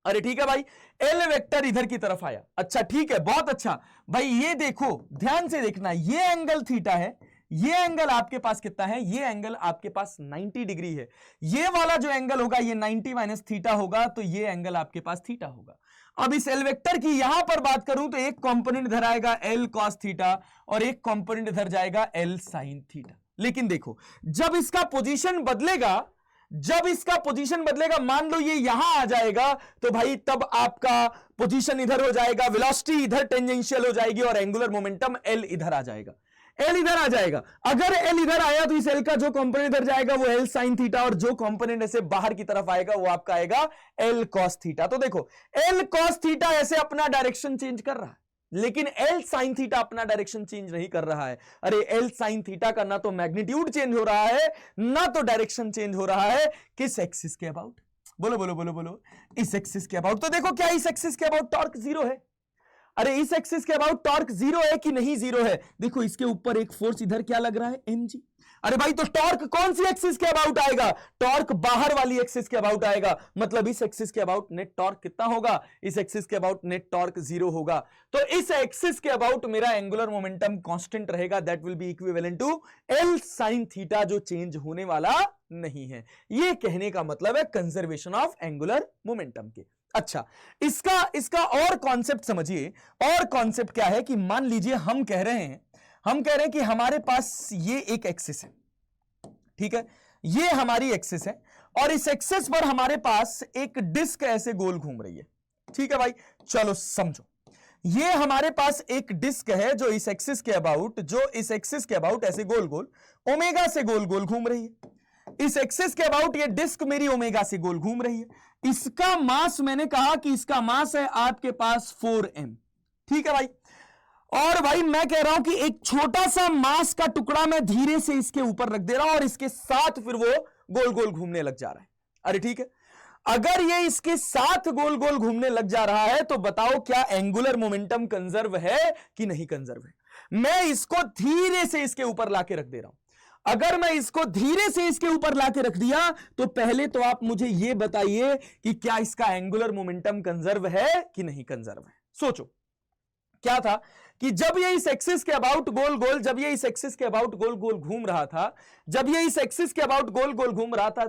अरे ठीक है भाई, L वेक्टर इधर की तरफ आया। अच्छा ठीक है, बहुत अच्छा भाई, ये देखो ध्यान से देखना, ये एंगल थीटा है, ये एंगल आपके पास कितना है, ये एंगल आपके पास 90 डिग्री है। ये वाला जो एंगल होगा ये 90 माइनस थीटा होगा, तो ये एंगल आपके पास थीटा होगा। अब इस एल वेक्टर की यहां पर बात करूं तो एक कंपोनेंट इधर आएगा एल कॉस थीटा और एक कंपोनेंट इधर जाएगा एल साइन थीटा। लेकिन देखो जब इसका पोजीशन बदलेगा, मान लो ये यहां आ जाएगा तो भाई तब आपका पोजीशन इधर हो जाएगा, वेलोसिटी इधर टेंजेंशियल हो जाएगी और एंगुलर मोमेंटम एल इधर आ जाएगा, एल इधर आ जाएगा। अगर एल इधर आया तो इस एल का जो कंपोनेंट इधर जाएगा वो एल साइन थीटा और जो कंपोनेंट ऐसे बाहर की तरफ आएगा वो आपका आएगा एल कॉस थीटा। तो देखो एल कॉस थीटा ऐसे अपना डायरेक्शन चेंज कर रहा है, लेकिन एल साइन थीटा अपना डायरेक्शन चेंज नहीं कर रहा है। अरे एल साइन थीटा का ना तो मैग्नीट्यूड चेंज हो रहा है ना तो डायरेक्शन चेंज हो रहा है। किस एक्सिस के अबाउट? बोलो बोलो बोलो बोलो, इस एक्सिस के अबाउट। तो देखो क्या इस एक्सिस के अबाउट टॉर्क जीरो है? अरे इस एक्सिस के अबाउट टॉर्क जीरो है कि नहीं जीरो है? देखो इसके ऊपर एक फोर्स इधर क्या लग रहा है, mg। अरे भाई तो टॉर्क कौन सी एक्सिस के अबाउट आएगा? टॉर्क बाहर वाली एक्सिस के अबाउट आएगा, मतलब इस एक्सिस के अबाउट नेट टॉर्क कितना होगा? इस एक्सिस के अबाउट नेट टॉर्क जीरो होगा। तो इस एक्सिस के अबाउट मेरा एंगुलर मोमेंटम कांस्टेंट रहेगा, that will be equivalent to L sine theta, जो चेंज होने वाला नहीं है। ये कहने का मतलब है कंजर्वेशन ऑफ एंगुलर मोमेंटम के। अच्छा, इसका और कॉन्सेप्ट समझिए। और कॉन्सेप्ट क्या है कि मान लीजिए हम कह रहे हैं कि हमारे पास ये एक एक्सिस है, ठीक है, ये हमारी एक्सिस है और इस एक्सिस पर हमारे पास एक डिस्क ऐसे गोल घूम रही है। ठीक है भाई, चलो समझो, ये हमारे पास एक डिस्क है जो इस एक्सिस के अबाउट ऐसे गोल गोल ओमेगा से गोल गोल घूम रही है। इस एक्सिस के अबाउट ये डिस्क मेरी ओमेगा से गोल घूम रही है। इसका मास, मैंने कहा कि इसका मास है आपके पास 4m। ठीक है भाई, और भाई मैं कह रहा हूं कि एक छोटा सा मास का टुकड़ा मैं धीरे से इसके ऊपर रख दे रहा हूं और इसके साथ फिर वो गोल गोल घूमने लग जा रहा है। अरे ठीक है, अगर ये इसके साथ गोल गोल घूमने लग जा रहा है तो बताओ क्या एंगुलर मोमेंटम कंजर्व है कि नहीं कंजर्व है? मैं इसको धीरे से इसके ऊपर लाके रख दे रहा हूं। अगर मैं इसको धीरे से इसके ऊपर लाके रख दिया तो पहले तो आप मुझे यह बताइए कि क्या इसका एंगुलर मोमेंटम कंजर्व है कि नहीं कंजर्व है। सोचो, क्या था कि जब ये इस एक्सिस के अबाउट गोल गोल घूम रहा था, तो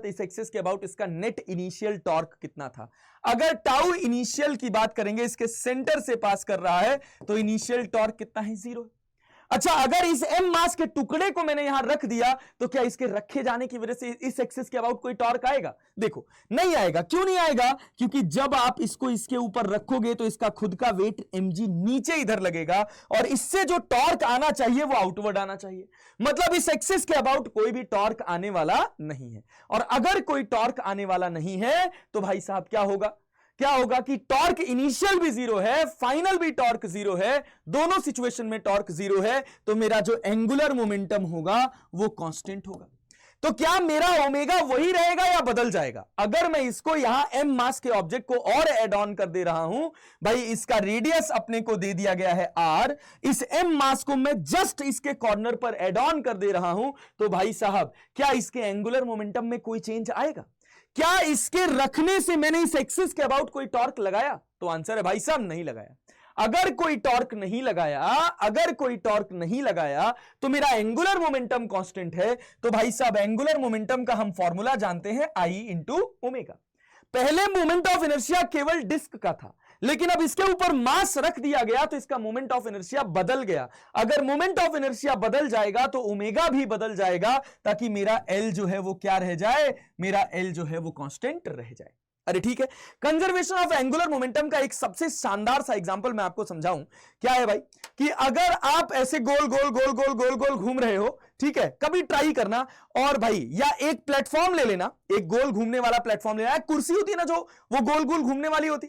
इस एक्सिस के अबाउट इसका नेट इनिशियल टॉर्क कितना था? अगर टाउ इनिशियल की बात करेंगे, इसके सेंटर से पास कर रहा है तो इनिशियल टॉर्क कितना है? 0। अच्छा, अगर इस m मास के टुकड़े को मैंने यहां रख दिया तो क्या इसके रखे जाने की वजह से इस एक्सिस के अबाउट कोई टॉर्क आएगा? देखो, नहीं आएगा। क्यों नहीं आएगा? क्योंकि जब आप इसको इसके ऊपर रखोगे तो इसका खुद का वेट mg नीचे इधर लगेगा और इससे जो टॉर्क आना चाहिए वो आउटवर्ड आना चाहिए। मतलब इस एक्सिस के अबाउट कोई भी टॉर्क आने वाला नहीं है। और अगर कोई टॉर्क आने वाला नहीं है तो भाई साहब क्या होगा कि टॉर्क इनिशियल भी 0 है, फाइनल भी टॉर्क 0 है, दोनों सिचुएशन में टॉर्क 0 है, तो मेरा जो एंगुलर मोमेंटम होगा वो कांस्टेंट होगा। तो क्या मेरा ओमेगा वही रहेगा या बदल जाएगा? अगर मैं इसको यहां m मास के ऑब्जेक्ट को और एड ऑन कर दे रहा हूं, भाई इसका रेडियस अपने को दे दिया गया है r, इस m मास को मैं जस्ट इसके कॉर्नर पर एड ऑन कर दे रहा हूं, तो भाई साहब क्या इसके एंगुलर मोमेंटम में कोई चेंज आएगा? क्या इसके रखने से मैंने इस एक्सिस के अबाउट कोई टॉर्क लगाया? तो आंसर है भाई साहब नहीं लगाया। अगर कोई टॉर्क नहीं लगाया तो मेरा एंगुलर मोमेंटम कांस्टेंट है। तो भाई साहब एंगुलर मोमेंटम का हम फॉर्मूला जानते हैं, I इंटू ओमेगा। पहले मोमेंट ऑफ इनर्शिया केवल डिस्क का था, लेकिन अब इसके ऊपर मास रख दिया गया तो इसका मोमेंट ऑफ इनर्शिया बदल गया। अगर मोमेंट ऑफ इनर्शिया बदल जाएगा तो ओमेगा भी बदल जाएगा, ताकि मेरा L जो है वो क्या रह जाए? मेरा L जो है वो कांस्टेंट रह जाए। अरे ठीक है, कंजर्वेशन ऑफ एंगुलर मोमेंटम का एक सबसे शानदार सा एग्जांपल मैं आपको समझाऊं। क्या है भाई कि अगर आप ऐसे गोल गोल घूम रहे हो, ठीक है, कभी ट्राई करना, और भाई या एक प्लेटफॉर्म ले लेना, एक गोल घूमने वाला प्लेटफॉर्म लेना। एक कुर्सी होती है ना जो वो गोल गोल घूमने वाली होती,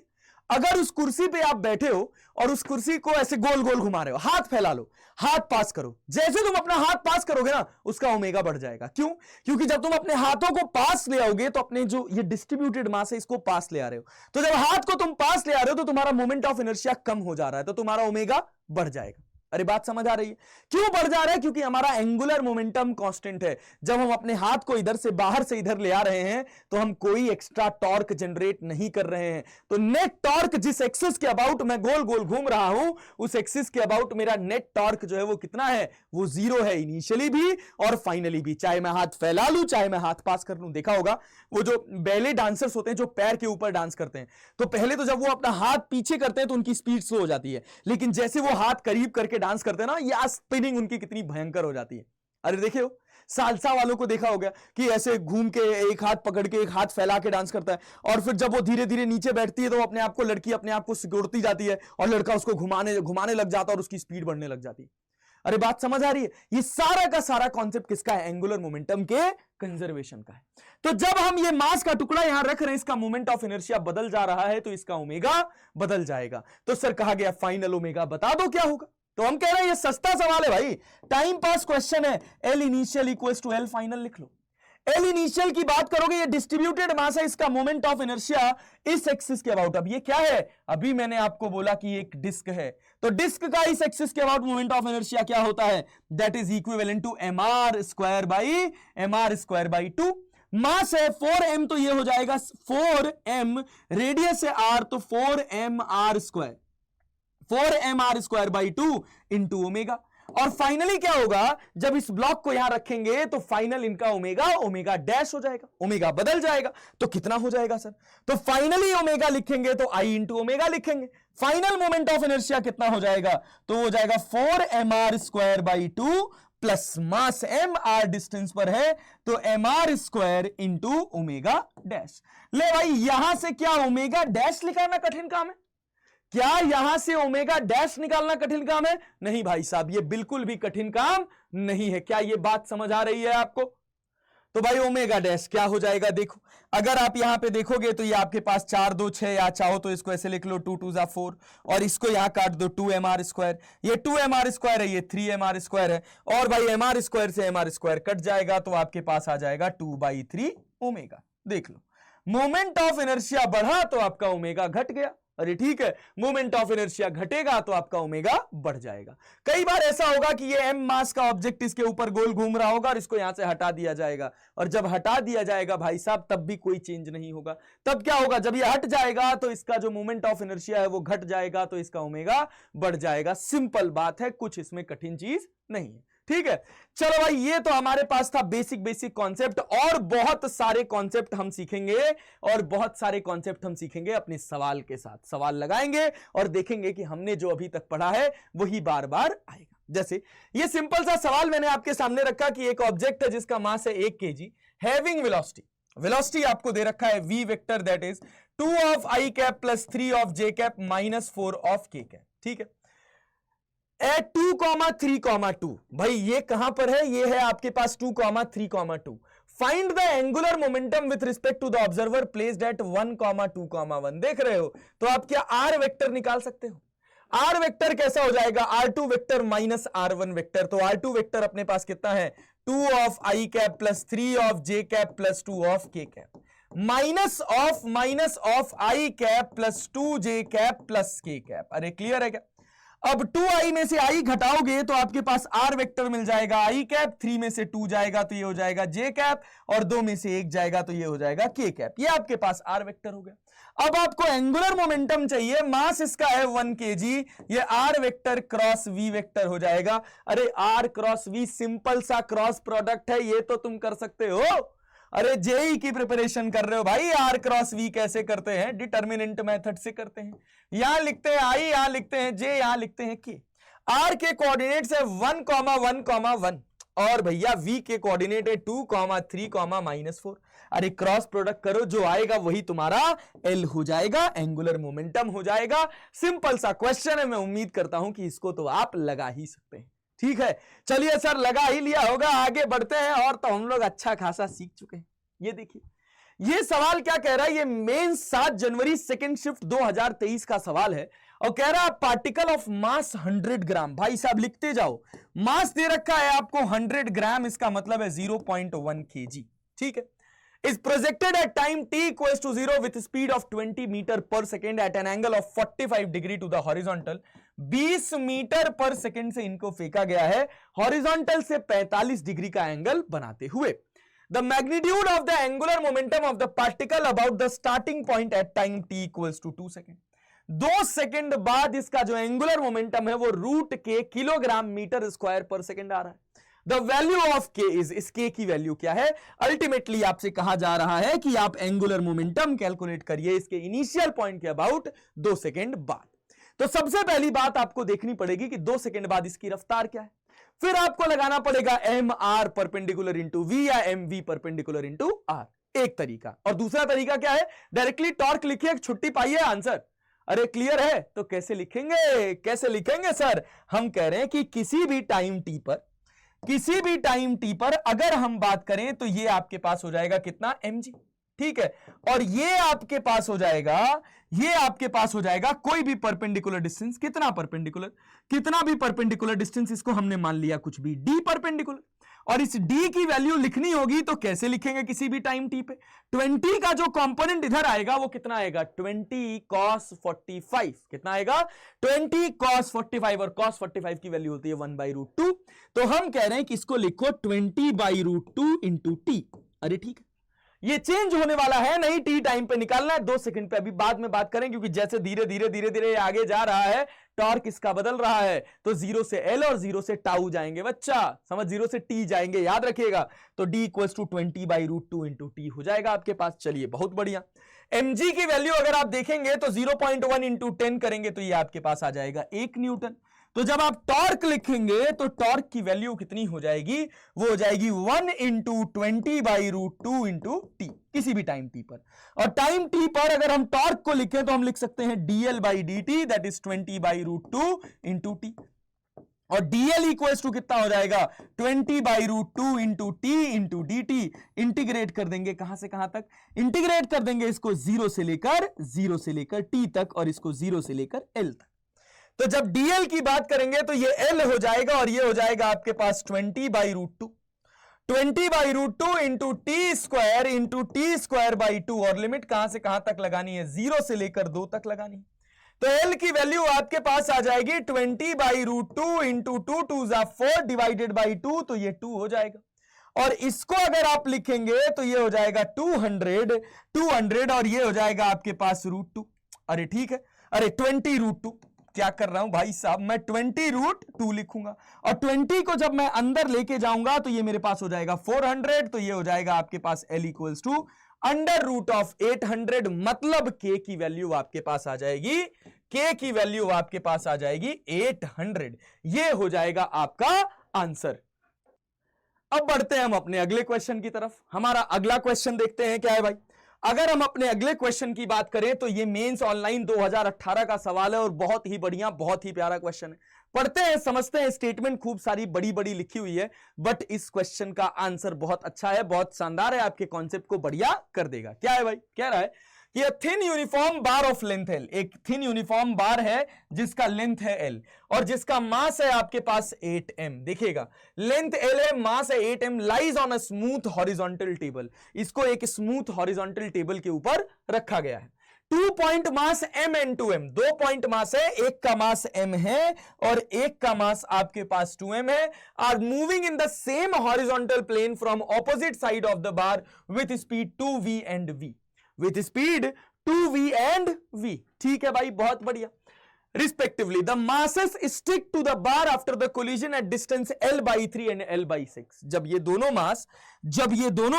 अगर उस कुर्सी पे आप बैठे हो और उस कुर्सी को ऐसे गोल गोल घुमा रहे हो, हाथ फैला लो, हाथ पास करो, जैसे तुम अपना हाथ पास करोगे ना उसका ओमेगा बढ़ जाएगा। क्यों? क्योंकि जब तुम अपने हाथों को पास ले आओगे तो अपने जो ये डिस्ट्रीब्यूटेड मास है इसको पास ले आ रहे हो, तो जब हाथ को तुम पास ले आ रहे हो तो तुम्हारा मोमेंट ऑफ इनर्शिया कम हो जा रहा है, तो तुम्हारा ओमेगा बढ़ जाएगा। अरे बात समझ आ रही है? क्यों बढ़ जा रहा है? क्योंकि हमारा एंगुलर मोमेंटम कांस्टेंट है। जब हम अपने हाथ को इधर से बाहर से इधर ले आ रहे हैं तो हम कोई एक्स्ट्रा टॉर्क जनरेट नहीं कर रहे हैं। तो नेट टॉर्क जिस एक्सिस के अबाउट मैं गोल गोल घूम रहा हूं, उस एक्सिस के अबाउट मेरा नेट टॉर्क जो है वो कितना है? वो 0 है, इनिशियली भी और फाइनली भी। चाहे मैं हाथ फैला लूं, चाहे मैं हाथ पास कर लूं। देखा होगा वो जो बैले डांसर्स होते हैं जो पैर के ऊपर डांस करते हैं, तो पहले तो जब वो अपना हाथ पीछे करते हैं तो उनकी स्पीड स्लो हो जाती है, लेकिन जैसे वो हाथ करीब करके डांस करते हैं ना, या स्पिनिंग उनकी कितनी भयंकर हो जाती है। अरे देखिए, सालसा वालों को देखा होगा कि ऐसे घूम के एक हाथ पकड़ के एक हाथ फैला के डांस करता है, और फिर जब वो धीरे धीरे नीचे बैठती है तो लड़की अपने आप को सिकोड़ती जाती है और लड़का उसको घुमाने लग जाता है और उसकी स्पीड बढ़ने लग जाती है। अरे बात समझ आ रही है? ये सारा का सारा कॉन्सेप्ट किसका है? एंगुलर मोमेंटम के कंजर्वेशन का है। तो जब हम ये मास का टुकड़ा यहां रख रहे हैं, इसका मोमेंट ऑफ इनर्शिया बदल जा रहा है तो इसका ओमेगा बदल जाएगा। तो सर कहा गया फाइनल ओमेगा बता दो क्या होगा। तो हम कह रहे हैं ये सस्ता सवाल है भाई, टाइम पास क्वेश्चन है। L initial equals to L final लिख लो। L इनिशियल की बात करोगे, ये डिस्ट्रीब्यूटेड मास है, इसका मोमेंट ऑफ इनर्शिया इस एक्सिस के अबाउट। अब ये क्या है? अभी मैंने आपको बोला कि एक डिस्क है, तो डिस्क का इस एक्सिस के अबाउट मोमेंट ऑफ इनर्शिया क्या होता है? That is equivalent to mr square by 2। Mass है 4m, तो ये हो जाएगा 4m, रेडियस है r, तो 4mr square by 2 into omega. और फाइनली क्या होगा, जब इस ब्लॉक को यहां रखेंगे तो फाइनल इनका ओमेगा ओमेगा डैश हो जाएगा, ओमेगा बदल जाएगा, तो कितना हो जाएगा सर? तो फाइनली ओमेगा लिखेंगे तो आई इंटू ओमेगा लिखेंगे, फाइनल मोमेंट ऑफ इनर्शिया कितना हो जाएगा, तो हो जाएगा 4mr² plus mass M R distance पर है तो mr² इंटू ओमेगा डैश। ले भाई, यहां से क्या ओमेगा डैश निकालना कठिन काम है? क्या यहां से ओमेगा डैश निकालना कठिन काम है? नहीं भाई साहब, ये बिल्कुल भी कठिन काम नहीं है। क्या ये बात समझ आ रही है आपको? तो भाई ओमेगा डैश क्या हो जाएगा, देखो अगर आप यहां पे देखोगे तो ये आपके पास 4 2 6, या चाहो तो इसको ऐसे लिख लो 2 2 जा 4, और इसको यहां काट दो 2mr², ये 2mr² है, ये 3mr² है, और भाई mr² से mr² कट जाएगा तो आपके पास आ जाएगा 2/3 ओमेगा। देख लो, मोमेंट ऑफ इनर्शिया बढ़ा तो आपका ओमेगा घट गया, अरे ठीक है, मोमेंट ऑफ इनर्शिया घटेगा तो आपका ओमेगा बढ़ जाएगा। कई बार ऐसा होगा कि ये m मास का ऑब्जेक्ट इसके ऊपर गोल घूम रहा होगा और इसको यहां से हटा दिया जाएगा, और जब हटा दिया जाएगा भाई साहब तब भी कोई चेंज नहीं होगा। तब क्या होगा, जब ये हट जाएगा तो इसका जो मोमेंट ऑफ इनर्शिया है वो घट जाएगा तो इसका ओमेगा बढ़ जाएगा। सिंपल बात है, कुछ इसमें कठिन चीज नहीं है, ठीक है। चलो भाई, ये तो हमारे पास था बेसिक कॉन्सेप्ट, और बहुत सारे कॉन्सेप्ट हम सीखेंगे, और बहुत सारे कॉन्सेप्ट हम सीखेंगे अपने सवाल के साथ। सवाल लगाएंगे और देखेंगे कि हमने जो अभी तक पढ़ा है वही बार बार आएगा। जैसे ये सिंपल सा सवाल मैंने आपके सामने रखा कि एक ऑब्जेक्ट है जिसका मास है 1 kg, हैविंग वेलोसिटी आपको दे रखा है v vector, that is 2 of i cap plus 3 of j cap minus 4 of k cap, ठीक है। एट 2,3,2, भाई ये कहां पर है, ये है आपके पास 2,3,2। Find the angular momentum with respect to the observer placed at 1,2,1। देख रहे हो, तो आप क्या आर वेक्टर निकाल सकते हो। आर वेक्टर कैसा हो जाएगा, R2 vector minus R1 vector. तो R2 वेक्टर अपने पास कितना है, 2 of i cap plus 3 of j cap plus 2 of k cap, minus of i cap plus 2j cap plus k cap. अरे क्लियर है क्या? अब 2i में से i घटाओगे तो आपके पास r वेक्टर मिल जाएगा i कैप, 3 में से 2 जाएगा तो ये हो जाएगा j कैप, और 2 में से 1 जाएगा तो ये हो जाएगा k कैप। ये आपके पास r वेक्टर हो गया। अब आपको एंगुलर मोमेंटम चाहिए, मास इसका है 1 kg, ये r vector cross v vector हो जाएगा। अरे r क्रॉस v सिंपल सा क्रॉस प्रोडक्ट है, ये तो तुम कर सकते हो। अरे जेई की प्रिपरेशन कर रहे हो भाई, आर क्रॉस वी कैसे करते हैं, डिटर्मिनेंट मेथड से करते हैं। यहां लिखते हैं आई, यहां लिखते हैं जे, यहां लिखते हैं के। आर के कोऑर्डिनेट्स है 1,1,1, और भैया वी के कोऑर्डिनेट है 2,3,-4। अरे क्रॉस प्रोडक्ट करो, जो आएगा वही तुम्हारा एल हो जाएगा, एंगुलर मोमेंटम हो जाएगा। सिंपल सा क्वेश्चन है, मैं उम्मीद करता हूं कि इसको तो आप लगा ही सकते हैं। ठीक है, चलिए सर लगा ही लिया होगा, आगे बढ़ते हैं। और तो हम लोग अच्छा खासा सीख चुके हैं। ये देखिए, ये सवाल क्या कह रहा है, ये मेन 7 जनवरी सेकेंड शिफ्ट 2023 का सवाल है, और कह रहा है पार्टिकल ऑफ मास 100 ग्राम। भाई साहब लिखते जाओ, मास दे रखा है आपको 100 ग्राम, इसका मतलब है 0.1 kg। ठीक है, is projected at time t equals to 0 with speed of 20 meter per second at an angle of 45 degree to the horizontal। 20 metre per second से इनको फेंका गया है हॉरिजॉन्टल से 45 डिग्री का एंगल बनाते हुए। The magnitude of the angular momentum of the particle about the starting point at time t equals to 2 second. 2 second बाद इसका जो एंगुलर मोमेंटम है वो रूट के kilogram metre square per second आ रहा है। द वैल्यू ऑफ के is, इस के की वैल्यू क्या है। अल्टीमेटली आपसे कहा जा रहा है कि आप एंगुलर मोमेंटम कैलकुलेट करिए इसके इनिशियल पॉइंट के अबाउट 2 सेकेंड बाद। तो सबसे पहली बात आपको देखनी पड़ेगी कि 2 सेकेंड बाद इसकी रफ्तार क्या है। फिर आपको लगाना पड़ेगा M R perpendicular into V या M V perpendicular into R, एक तरीका। और दूसरा तरीका क्या है, डायरेक्टली टॉर्क लिखिए, छुट्टी पाइए आंसर। अरे क्लियर है, तो कैसे लिखेंगे सर। हम कह रहे हैं कि किसी भी टाइम टी पर अगर हम बात करें तो ये आपके पास हो जाएगा कितना, mg। ठीक है, और ये आपके पास हो जाएगा कोई भी परपेंडिकुलर डिस्टेंस। कितना भी परपेंडिकुलर डिस्टेंस, इसको हमने मान लिया कुछ भी d परपेंडिकुलर, और इस d की वैल्यू लिखनी होगी तो कैसे लिखेंगे किसी भी टाइम t पे। 20 का जो कंपोनेंट इधर आएगा वो कितना आएगा, 20 cos 45। कितना आएगा, 20 cos 45, और cos 45 की वैल्यू होती है 1/√2। तो हम कह रहे हैं कि इसको लिखो 20/√2 इंटू t। अरे ठीक है, ये चेंज होने वाला है नहीं, टी टाइम पे निकालना है 2 सेकंड पे, अभी बाद में बात करें, क्योंकि जैसे धीरे धीरे धीरे धीरे आगे जा रहा है टॉर्क इसका बदल रहा है, तो 0 से एल और 0 से टाउ जाएंगे बच्चा, समझ, 0 से टी जाएंगे, याद रखिएगा। तो d equals to 20/√2 into T हो जाएगा आपके पास। चलिए बहुत बढ़िया। mg की वैल्यू अगर आप देखेंगे तो 0.1 इंटू 10 करेंगे तो ये आपके पास आ जाएगा 1 न्यूटन। तो जब आप टॉर्क लिखेंगे तो टॉर्क की वैल्यू कितनी हो जाएगी, वो हो जाएगी 1 इंटू 20/√2 इंटू टी, किसी भी टाइम टी पर। और टाइम टी पर अगर हम टॉर्क को लिखें तो हम लिख सकते हैं dl/dt, that is 20/√2 into T. और dl इक्वल्स टू कितना हो जाएगा 20/√2 into T into D T. Integrate कर देंगे कहां से कहां तक, इंटीग्रेट कर देंगे इसको 0 से लेकर टी तक और इसको 0 से लेकर l तक। तो जब dl की बात करेंगे तो ये l हो जाएगा और ये हो जाएगा आपके पास 20/√2 इंटू टी स्क्वायर बाई 2। और लिमिट कहां से कहां तक लगानी है, 0 से लेकर 2 तक लगानी है। तो l की वैल्यू आपके पास आ जाएगी 20/√2 इंटू 2 2 4 डिवाइडेड बाई 2, तो ये 2 हो जाएगा। और इसको अगर आप लिखेंगे तो ये हो जाएगा 200 और ये हो जाएगा आपके पास √2। अरे ठीक है, अरे 20√2, क्या कर रहा हूं भाई साहब, मैं 20√2 लिखूंगा और 20 को जब मैं अंदर लेके जाऊंगा तो ये मेरे पास हो जाएगा 400, तो ये हो जाएगा आपके पास l इक्वल्स टू √800, मतलब k की वैल्यू आपके पास आ जाएगी, k की वैल्यू आपके पास आ जाएगी 800। ये हो जाएगा आपका आंसर। अब बढ़ते हैं हम अपने अगले क्वेश्चन की तरफ। हमारा अगला क्वेश्चन देखते हैं क्या है भाई। अगर हम अपने अगले क्वेश्चन की बात करें तो ये मेंस ऑनलाइन 2018 का सवाल है और बहुत ही बढ़िया, बहुत ही प्यारा क्वेश्चन है। पढ़ते हैं, समझते हैं। स्टेटमेंट खूब सारी बड़ी बड़ी लिखी हुई है, बट इस क्वेश्चन का आंसर बहुत अच्छा है, बहुत शानदार है, आपके कॉन्सेप्ट को बढ़िया कर देगा। क्या है भाई, कह रहा है कि thin uniform bar of length L, एक थिन यूनिफॉर्म बार है जिसका लेंथ है एल और जिसका मास है आपके पास 8m। देखिएगा लेंथ एल है, मास है 8m, lies on a smooth horizontal table. इसको एक स्मूथ हॉरिजॉन्टल टेबल के ऊपर रखा गया है। 2 point mass m and 2m, 2 point mass है, एक का मास m है और एक का मास आपके पास 2m है, are moving in the same horizontal plane from opposite side of the bar with speed 2v and v, with speed 2v and v। ठीक है भाई, बहुत बढ़िया। Respectively, the masses stick to the bar after the collision at distance L/3 and L/6। जब ये दोनों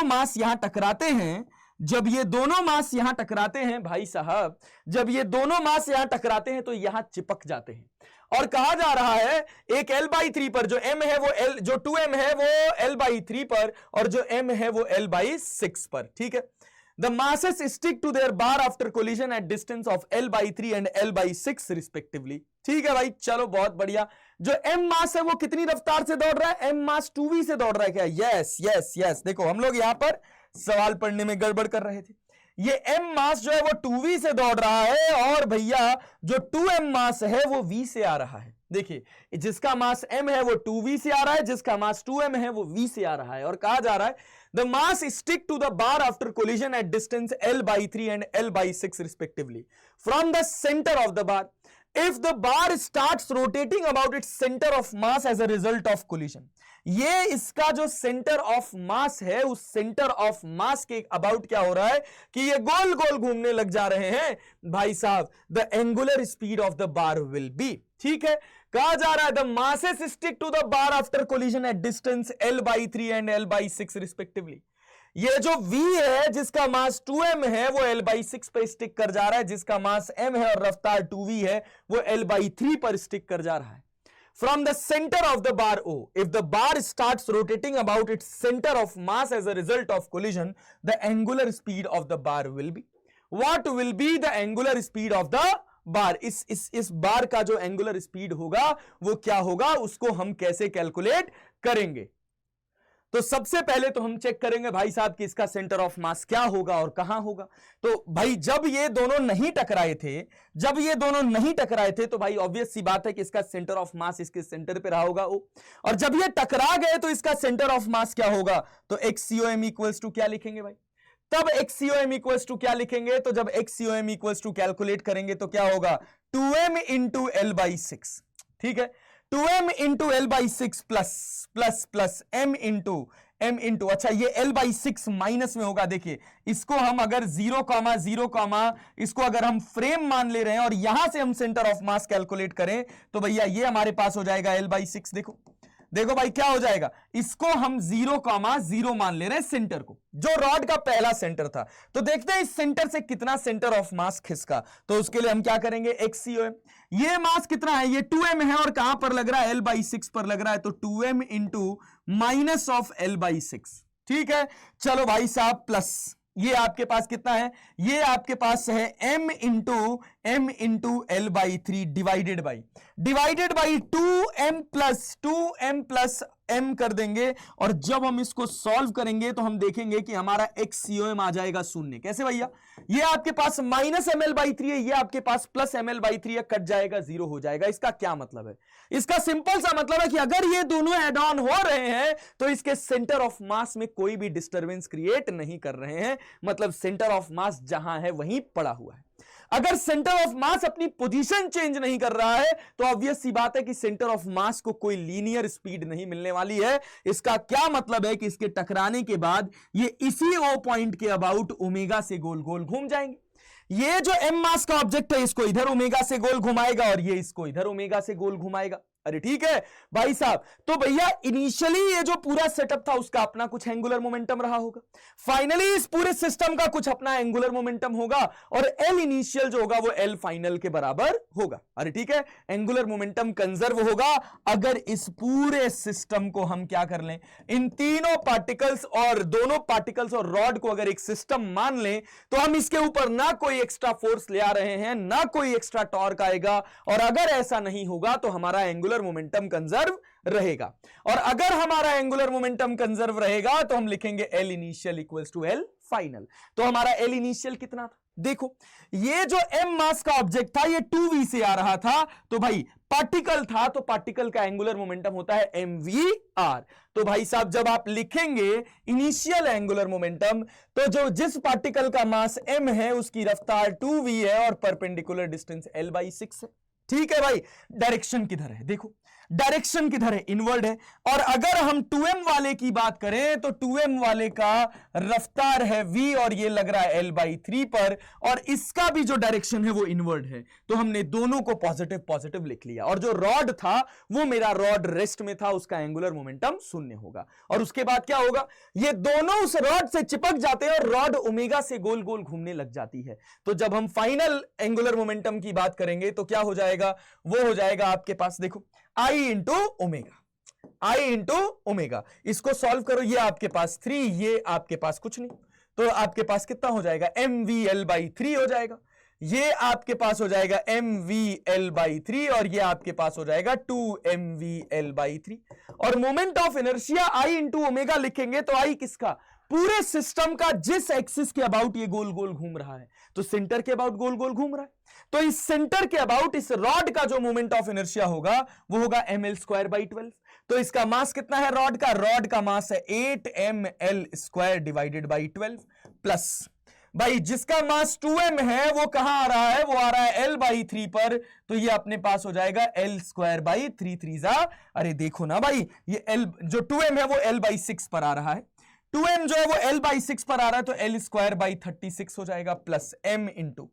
मास यहां टकराते हैं, जब ये दोनों मास यहां टकराते हैं भाई साहब, जब ये दोनों मास यहां टकराते हैं तो यहां चिपक जाते हैं। और कहा जा रहा है एक L/3 पर जो m है वो L, जो 2m है वो L/3 पर और जो m है वो L/6 पर। ठीक है, The masses stick to their bar after collision at distance of L/3 and L/6 respectively। ठीक है भाई, चलो बहुत बढ़िया। जो m मास है वो कितनी रफ्तार से दौड़ रहा है, m मास 2v से दौड़ रहा है क्या? Yes yes yes. देखो हम लोग यहां पर सवाल पढ़ने में गड़बड़ कर रहे थे। ये m मास जो है वो 2v से दौड़ रहा है और भैया जो 2m मास है वो v से आ रहा है। देखिए जिसका मास m है वो 2v से आ रहा है, जिसका मास 2m है वो v से आ रहा है। और कहा जा रहा है the mass stick to the bar after collision at distance L/3 and L/6 respectively from the center of the bar if the bar starts rotating about its center of mass as a result of collision। ये इसका जो centre of mass है, उस centre of mass के about क्या हो रहा है कि ये गोल गोल घूमने लग जा रहे हैं भाई साहब। The angular speed of the bar will be, ठीक है, कहा जा रहा है the masses stick to the bar after collision at distance L/3 and L/6 respectively. ये जो v है जिसका मास 2m है वो L/6 पर स्टिक कर जा रहा है, जिसका मास m है और रफ्तार 2v है वो L/3 पर स्टिक कर जा रहा है। From the center of the bar O, if the bar starts rotating about its center of mass as a result of collision, the angular speed of the bar will be, what will be the angular speed of the bar? इस बार का जो angular speed होगा वो क्या होगा, उसको हम कैसे कैलकुलेट करेंगे? तो सबसे पहले तो हम चेक करेंगे भाई साहब कि इसका सेंटर ऑफ मास क्या होगा और कहां होगा। तो भाई जब ये दोनों नहीं टकराए थे, तो भाई ऑब्वियस सी बात है कि इसका सेंटर ऑफ मास इसके सेंटर पे रहा होगा ओ। और जब ये टकरा गए तो इसका सेंटर ऑफ मास क्या होगा, तो XCOM इक्वल्स टू क्या लिखेंगे भाई? तब XCOM इक्वल्स टू क्या लिखेंगे, तो जब XCOM इक्वल्स टू कैलकुलेट करेंगे तो क्या होगा, 2m इंटू L/6। ठीक है, 2m into L/6 plus m into m into, अच्छा ये l/6 माइनस में होगा। देखिए इसको हम अगर 0, इसको अगर हम फ्रेम मान ले रहे हैं और यहां से हम सेंटर ऑफ मास कैलकुलेट करें तो भैया ये हमारे पास हो जाएगा l/6। देखो देखो भाई क्या हो जाएगा, इसको हम 0, मान ले रहे हैं सेंटर को, जो रॉड का पहला सेंटर था। तो देखते हैं इस सेंटर से कितना सेंटर ऑफ मास खिसका। तो उसके लिए हम क्या करेंगे, XCOM। ये मास कितना है, ये 2m है और कहां पर लग रहा है, l/6 पर लग रहा है। तो 2m into minus of l/6। ठीक है, चलो भाई साहब प्लस ये आपके पास कितना है, ये आपके पास है m into l/3 divided by 2m plus m कर देंगे। और जब हम इसको सॉल्व करेंगे तो हम देखेंगे कि हमारा XCOM आ जाएगा शून्य। कैसे भैया, ये आपके पास माइनस ml/3 है, ये आपके पास प्लस ml/3 है, कट जाएगा, 0 हो जाएगा। इसका क्या मतलब है, इसका सिंपल सा मतलब है कि अगर ये दोनों एड ऑन हो रहे हैं तो इसके सेंटर ऑफ मास में कोई भी डिस्टरबेंस क्रिएट नहीं कर रहे हैं, मतलब सेंटर ऑफ मास जहां है वहीं पड़ा हुआ है। अगर सेंटर ऑफ मास अपनी पोजीशन चेंज नहीं कर रहा है तो ऑब्वियस सी बात है कि सेंटर ऑफ मास को कोई लीनियर स्पीड नहीं मिलने वाली है। इसका क्या मतलब है कि इसके टकराने के बाद ये इसी O पॉइंट के अबाउट ओमेगा से गोल गोल घूम जाएंगे। ये जो m मास का ऑब्जेक्ट है इसको इधर ओमेगा से गोल घुमाएगा और ये इसको इधर ओमेगा से गोल घुमाएगा। अरे ठीक है भाई साहब, तो भैया इनिशियली ये जो पूरा सेटअप था उसका अपना कुछ एंगुलर मोमेंटम रहा होगा, फाइनली इस पूरे सिस्टम का कुछ अपना एंगुलर मोमेंटम होगा और L इनिशियल जो होगा वो L फाइनल के बराबर होगा। अरे ठीक है, एंगुलर मोमेंटम कंजर्व होगा अगर इस पूरे सिस्टम को हम क्या कर लें, इन तीनों पार्टिकल्स और दोनों पार्टिकल्स और रॉड को अगर एक सिस्टम मान लें तो हम इसके ऊपर ना कोई एक्स्ट्रा फोर्स ले आ रहे हैं, ना कोई एक्स्ट्रा टॉर्क आएगा। और अगर ऐसा नहीं होगा तो हमारा एंगुलर मोमेंटम कंजर्व रहेगा। और अगर हमारा एंगुलर मोमेंटम कंजर्व रहेगा तो हम लिखेंगे L initial equals to L final. तो हमारा L इनिशियल कितना था, देखो ये जो m मास का ऑब्जेक्ट था ये 2v से आ रहा था, तो भाई पार्टिकल था तो पार्टिकल का एंगुलर मोमेंटम होता है mvr। तो भाई साहब जब आप लिखेंगे इनिशियल एंगुलर मोमेंटम तो जो जिस पार्टिकल का मास m है उसकी रफ्तार 2v है और परपेंडिकुलर डिस्टेंस L/6 है। ठीक है भाई, डायरेक्शन किधर है, देखो डायरेक्शन किधर है, इनवर्ड है। और अगर हम 2m वाले की बात करें तो 2m वाले का रफ्तार है v और ये लग रहा है L/3 पर, और इसका भी जो डायरेक्शन है वो इनवर्ड है। तो हमने दोनों को पॉजिटिव पॉजिटिव लिख लिया और जो रॉड था वो मेरा रॉड रेस्ट में था, उसका एंगुलर मोमेंटम 0 होगा। और उसके बाद क्या होगा, ये दोनों उस रॉड से चिपक जाते हैं और रॉड ओमेगा से गोल गोल घूमने लग जाती है। तो जब हम फाइनल एंगुलर मोमेंटम की बात करेंगे तो क्या हो जाएगा, वो हो जाएगा आपके पास देखो I इंटू ओमेगा। इसको सॉल्व करो, ये आपके पास 3, ये आपके पास कुछ नहीं, तो आपके पास कितना हो जाएगा, mvl/3 हो जाएगा। ये आपके पास हो जाएगा mvl/3 और ये आपके पास हो जाएगा 2mvl/3। और moment of inertia I into omega लिखेंगे तो I किसका, पूरे सिस्टम का, जिस एक्सिस के अबाउट ये गोल गोल घूम रहा है, तो सेंटर के अबाउट गोल गोल घूम रहा है, तो इस सेंटर के अबाउट इस रॉड का जो मोमेंट ऑफ इनर्शिया होगा वो होगा ml²/12। तो इसका मास कितना है रॉड का मास है 8ml² डिवाइडेड बाई 12 प्लस भाई जिसका मास 2m है वो कहां आ रहा है, वो आ रहा है L/3 पर, तो ये अपने पास हो जाएगा L²/3 3 अरे देखो ना भाई, ये L जो 2m है वो L/6 पर आ रहा है, 2m जो है वो L/6 पर आ रहा है, तो L²/36 हो जाएगा प्लस m इंटू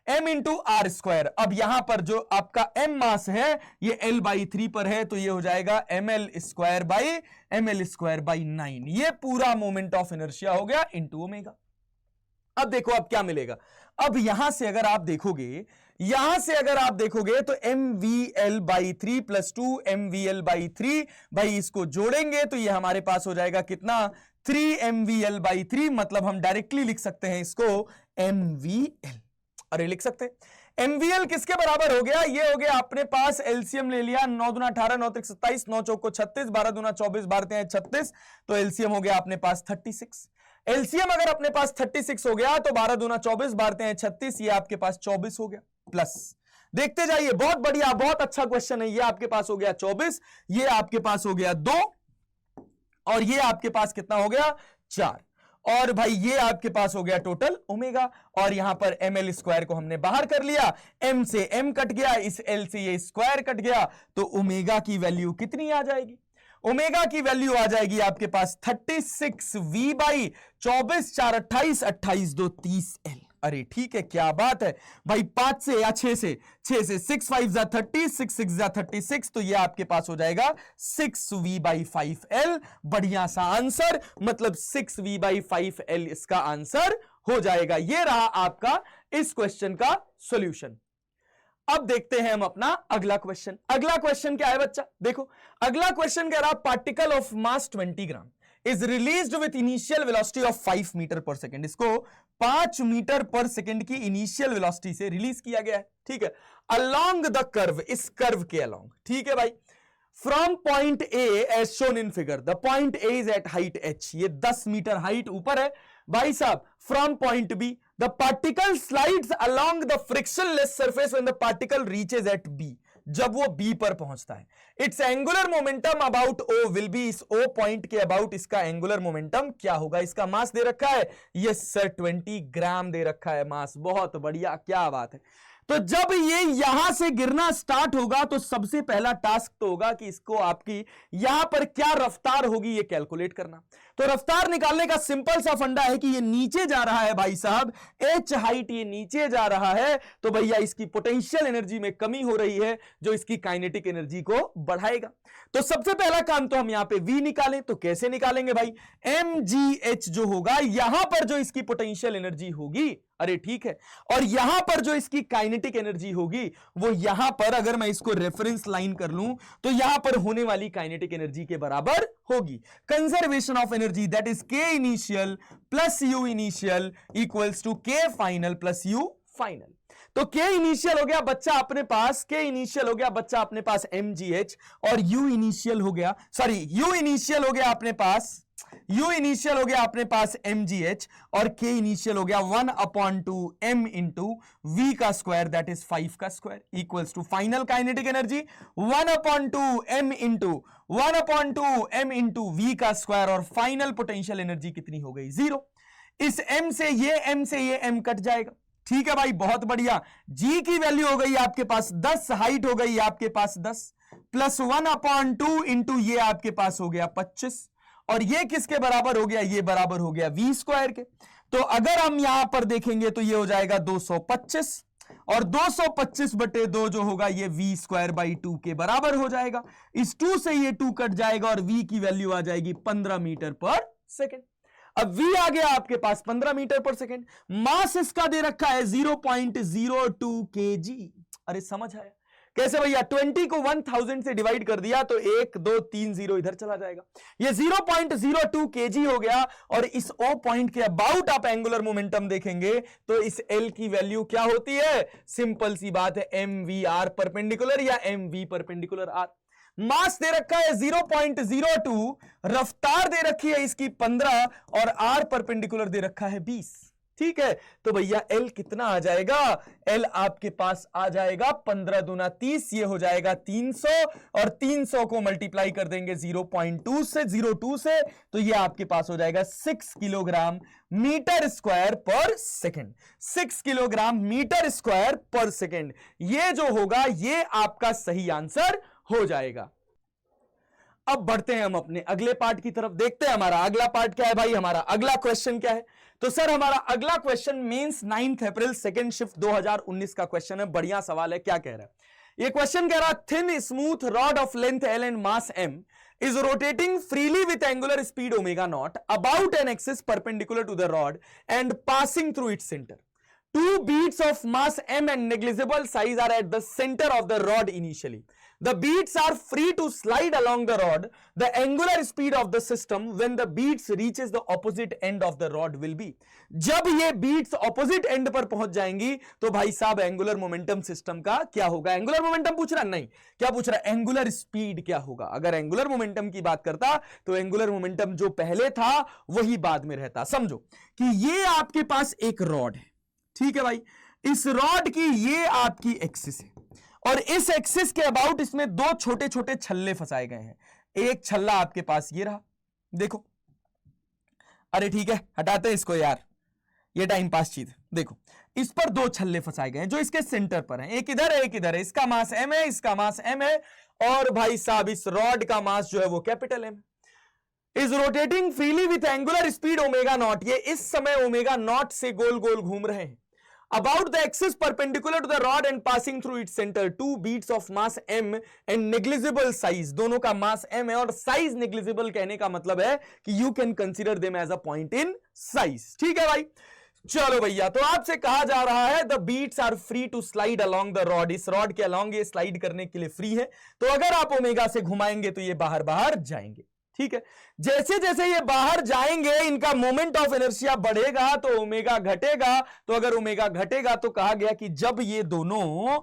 r²। अब यहां पर जो आपका m मास है ये L/3 पर है, तो ये हो जाएगा ml²/9। ये पूरा मोमेंट ऑफ इनर्शिया हो गया इंटू ओमेगा। अब देखो अब क्या मिलेगा, अब यहां से अगर आप देखोगे तो mvl/3 प्लस 2mvl/3 भाई इसको जोड़ेंगे तो ये हमारे पास हो जाएगा कितना, 3mvl/3। मतलब हम डायरेक्टली लिख सकते हैं इसको mvl। अरे लिख सकते हैं mvl किसके बराबर हो गया, ये हो गया अपने पास, एलसीएम ले लिया, 9 दूना 18, 9 त्रिक 27, 9 चौको 36, 12 दूना 24, 12 36, तो एलसीएम हो गया अपने पास 36। एलसीएम अगर अपने पास 36 हो गया तो 12 दूना 24, 12 36, ये आपके पास 24 हो गया प्लस, देखते जाइए बहुत बढ़िया, बहुत अच्छा क्वेश्चन है। ये आपके पास हो गया 24, ये आपके पास हो गया 2 और ये आपके पास कितना हो गया 4, और भाई ये आपके पास हो गया टोटल ओमेगा। और यहां पर ml² को हमने बाहर कर लिया, m से m कट गया, इस l से ये स्क्वायर कट गया, तो ओमेगा की वैल्यू कितनी आ जाएगी, ओमेगा की वैल्यू आ जाएगी आपके पास 36 V बाई 24 4 28 28 2 30 L। अरे ठीक है, क्या बात है भाई, 5 से या 6 से 6 5 जा 30, 6 6 जा 36, तो ये आपके पास हो जाएगा 6V बाई 5L। बढ़िया सा आंसर, मतलब 6V बाई 5L इसका आंसर हो जाएगा। ये रहा आपका इस क्वेश्चन का सॉल्यूशन। अब देखते हैं हम अपना अगला क्वेश्चन। अगला क्वेश्चन क्या है बच्चा, देखो अगला क्वेश्चन कह रहा particle of mass 20 gram is released with initial velocity of 5 metre per second. इसको 5 मीटर पर सेकेंड की इनिशियल वेलोसिटी से रिलीज किया गया है, ठीक है, अलोंग द कर्व, इस कर्व के अलोंग, ठीक है भाई, from point A as shown in figure, the point A is at height h, ये 10 मीटर हाइट ऊपर है भाई साहब, from point B the particle slides along the frictionless surface when the particle reaches at B, जब वो B पर पहुंचता है, its angular momentum about O will be, इस ओ पॉइंट के अबाउट इसका एंगुलर मोमेंटम क्या होगा। इसका मास दे रखा है, यस सर 20 ग्राम दे रखा है मास, बहुत बढ़िया, क्या बात है। तो जब ये यहां से गिरना स्टार्ट होगा तो सबसे पहला टास्क तो होगा कि इसको आपकी यहां पर क्या रफ्तार होगी ये कैलकुलेट करना। तो रफ्तार निकालने का सिंपल सा फंडा है कि ये नीचे जा रहा है भाई साहब, h हाइट ये नीचे जा रहा है, तो भैया इसकी पोटेंशियल एनर्जी में कमी हो रही है जो इसकी काइनेटिक एनर्जी को बढ़ाएगा। तो सबसे पहला काम तो हम यहां पे v निकालें, तो कैसे निकालेंगे भाई, mgh जो होगा यहां पर जो इसकी पोटेंशियल एनर्जी होगी, अरे ठीक है, और यहां पर जो इसकी काइनेटिक एनर्जी होगी वो यहां पर, अगर मैं इसको रेफरेंस लाइन कर लूं तो यहां पर होने वाली काइनेटिक एनर्जी के बराबर होगी। Conservation of energy that is k initial plus u initial equals to k final plus u final. तो k इनिशियल हो गया बच्चा अपने पास, k इनिशियल हो गया बच्चा अपने पास mgh, और u इनिशियल हो गया, सॉरी u इनिशियल हो गया अपने पास, u इनिशियल हो गया अपने पास mgh, और k इनिशियल हो गया 1/2 m इंटू v का स्क्वायर दैट इज 5 का square equals to final kinetic energy 1/2 m into 1/2 m into v का स्क्वायर, और फाइनल पोटेंशियल एनर्जी कितनी हो गई, 0। इस m से ये m कट जाएगा, ठीक है भाई, बहुत बढ़िया। g की वैल्यू हो गई आपके पास 10, हाइट हो गई आपके पास 10, प्लस 1/2 इंटू ये आपके पास हो गया 25, और ये किसके बराबर हो गया, ये बराबर हो गया v स्क्वायर के। तो अगर हम यहां पर देखेंगे तो ये हो जाएगा 225, और 225 बटे 2 जो होगा ये v स्क्वायर बाई 2 के बराबर हो जाएगा। इस 2 से ये 2 कट जाएगा और v की वैल्यू आ जाएगी 15 मीटर पर सेकेंड। अब v आ गया आपके पास 15 मीटर पर सेकेंड, मास इसका दे रखा है 0.02 kg। अरे समझ आया कैसे भैया, 20 को 1000 से डिवाइड कर दिया तो 1 2 3 0 इधर चला जाएगा, ये 0.02 kg हो गया। और इस O पॉइंट के अबाउट आप एंगुलर मोमेंटम देखेंगे तो इस L की वैल्यू क्या होती है, सिंपल सी बात है mvr परपेंडिकुलर या mv परपेंडिकुलर r। मास दे रखा है 0.02, रफ्तार दे रखी है इसकी 15, और r परपेंडिकुलर दे रखा है 20, ठीक है। तो भैया L कितना आ जाएगा, L आपके पास आ जाएगा 15 दूना 30, ये हो जाएगा 300, और 300 को मल्टीप्लाई कर देंगे 0.2 से, तो ये आपके पास हो जाएगा 6 kilogram metre square per second, 6 kilogram metre square per second, ये जो होगा ये आपका सही आंसर हो जाएगा। अब बढ़ते हैं हम अपने अगले पार्ट की तरफ, देखते हैं हमारा अगला पार्ट क्या है भाई, हमारा अगला क्वेश्चन क्या है। तो सर हमारा अगला क्वेश्चन मेंस 9 अप्रैल सेकंड शिफ्ट 2019 का क्वेश्चन है, बढ़िया सवाल है। क्या कह रहा है ये क्वेश्चन, कह रहा thin smooth rod of length L and mass M is rotating freely with angular speed omega naught about an axis perpendicular to the rod and passing through its center. Two beads of mass M and negligible size are at the center of the rod initially. The beads are free to slide along the rod. The angular speed of the system when the beads reaches the opposite end of the rod will be. जब ये beads opposite end पर पहुंच जाएंगी तो भाई साहब angular momentum system का क्या होगा। एंगुलर मोमेंटम पूछ रहा नहीं, क्या पूछ रहा है, एंगुलर स्पीड क्या होगा। अगर एंगुलर मोमेंटम की बात करता तो एंगुलर मोमेंटम जो पहले था वही बाद में रहता। समझो कि ये आपके पास एक रॉड है, ठीक है भाई, इस रॉड की ये आपकी एक्सिस है और इस एक्सिस के अबाउट इसमें दो छोटे छोटे छल्ले फंसाए गए हैं। एक छल्ला आपके पास ये रहा, देखो, अरे ठीक है हटाते हैं इसको यार, ये टाइम पास चीज। देखो इस पर दो छल्ले फंसाए गए हैं जो इसके सेंटर पर हैं, एक इधर है एक इधर है। इसका मास m है, इसका मास m है और भाई साहब इस रॉड का मास जो है वो capital M, is rotating freely with angular speed omega naught, ये इस समय ओमेगा नॉट से गोल गोल घूम रहे हैं, about the axis perpendicular to the rod and passing through its center, two beads of mass m and negligible size, दोनों का मास m है और साइज negligible कहने का मतलब है कि you can consider them as a point in size। ठीक है भाई, चलो भैया, तो आपसे कहा जा रहा है the beads are free to slide along the rod, इस रॉड के along ये स्लाइड करने के लिए फ्री है, तो अगर आप ओमेगा से घुमाएंगे तो ये बाहर बाहर जाएंगे। ठीक है, जैसे जैसे ये बाहर जाएंगे इनका मोमेंट ऑफ इनर्शिया बढ़ेगा तो ओमेगा घटेगा, तो अगर ओमेगा घटेगा तो कहा गया कि जब ये दोनों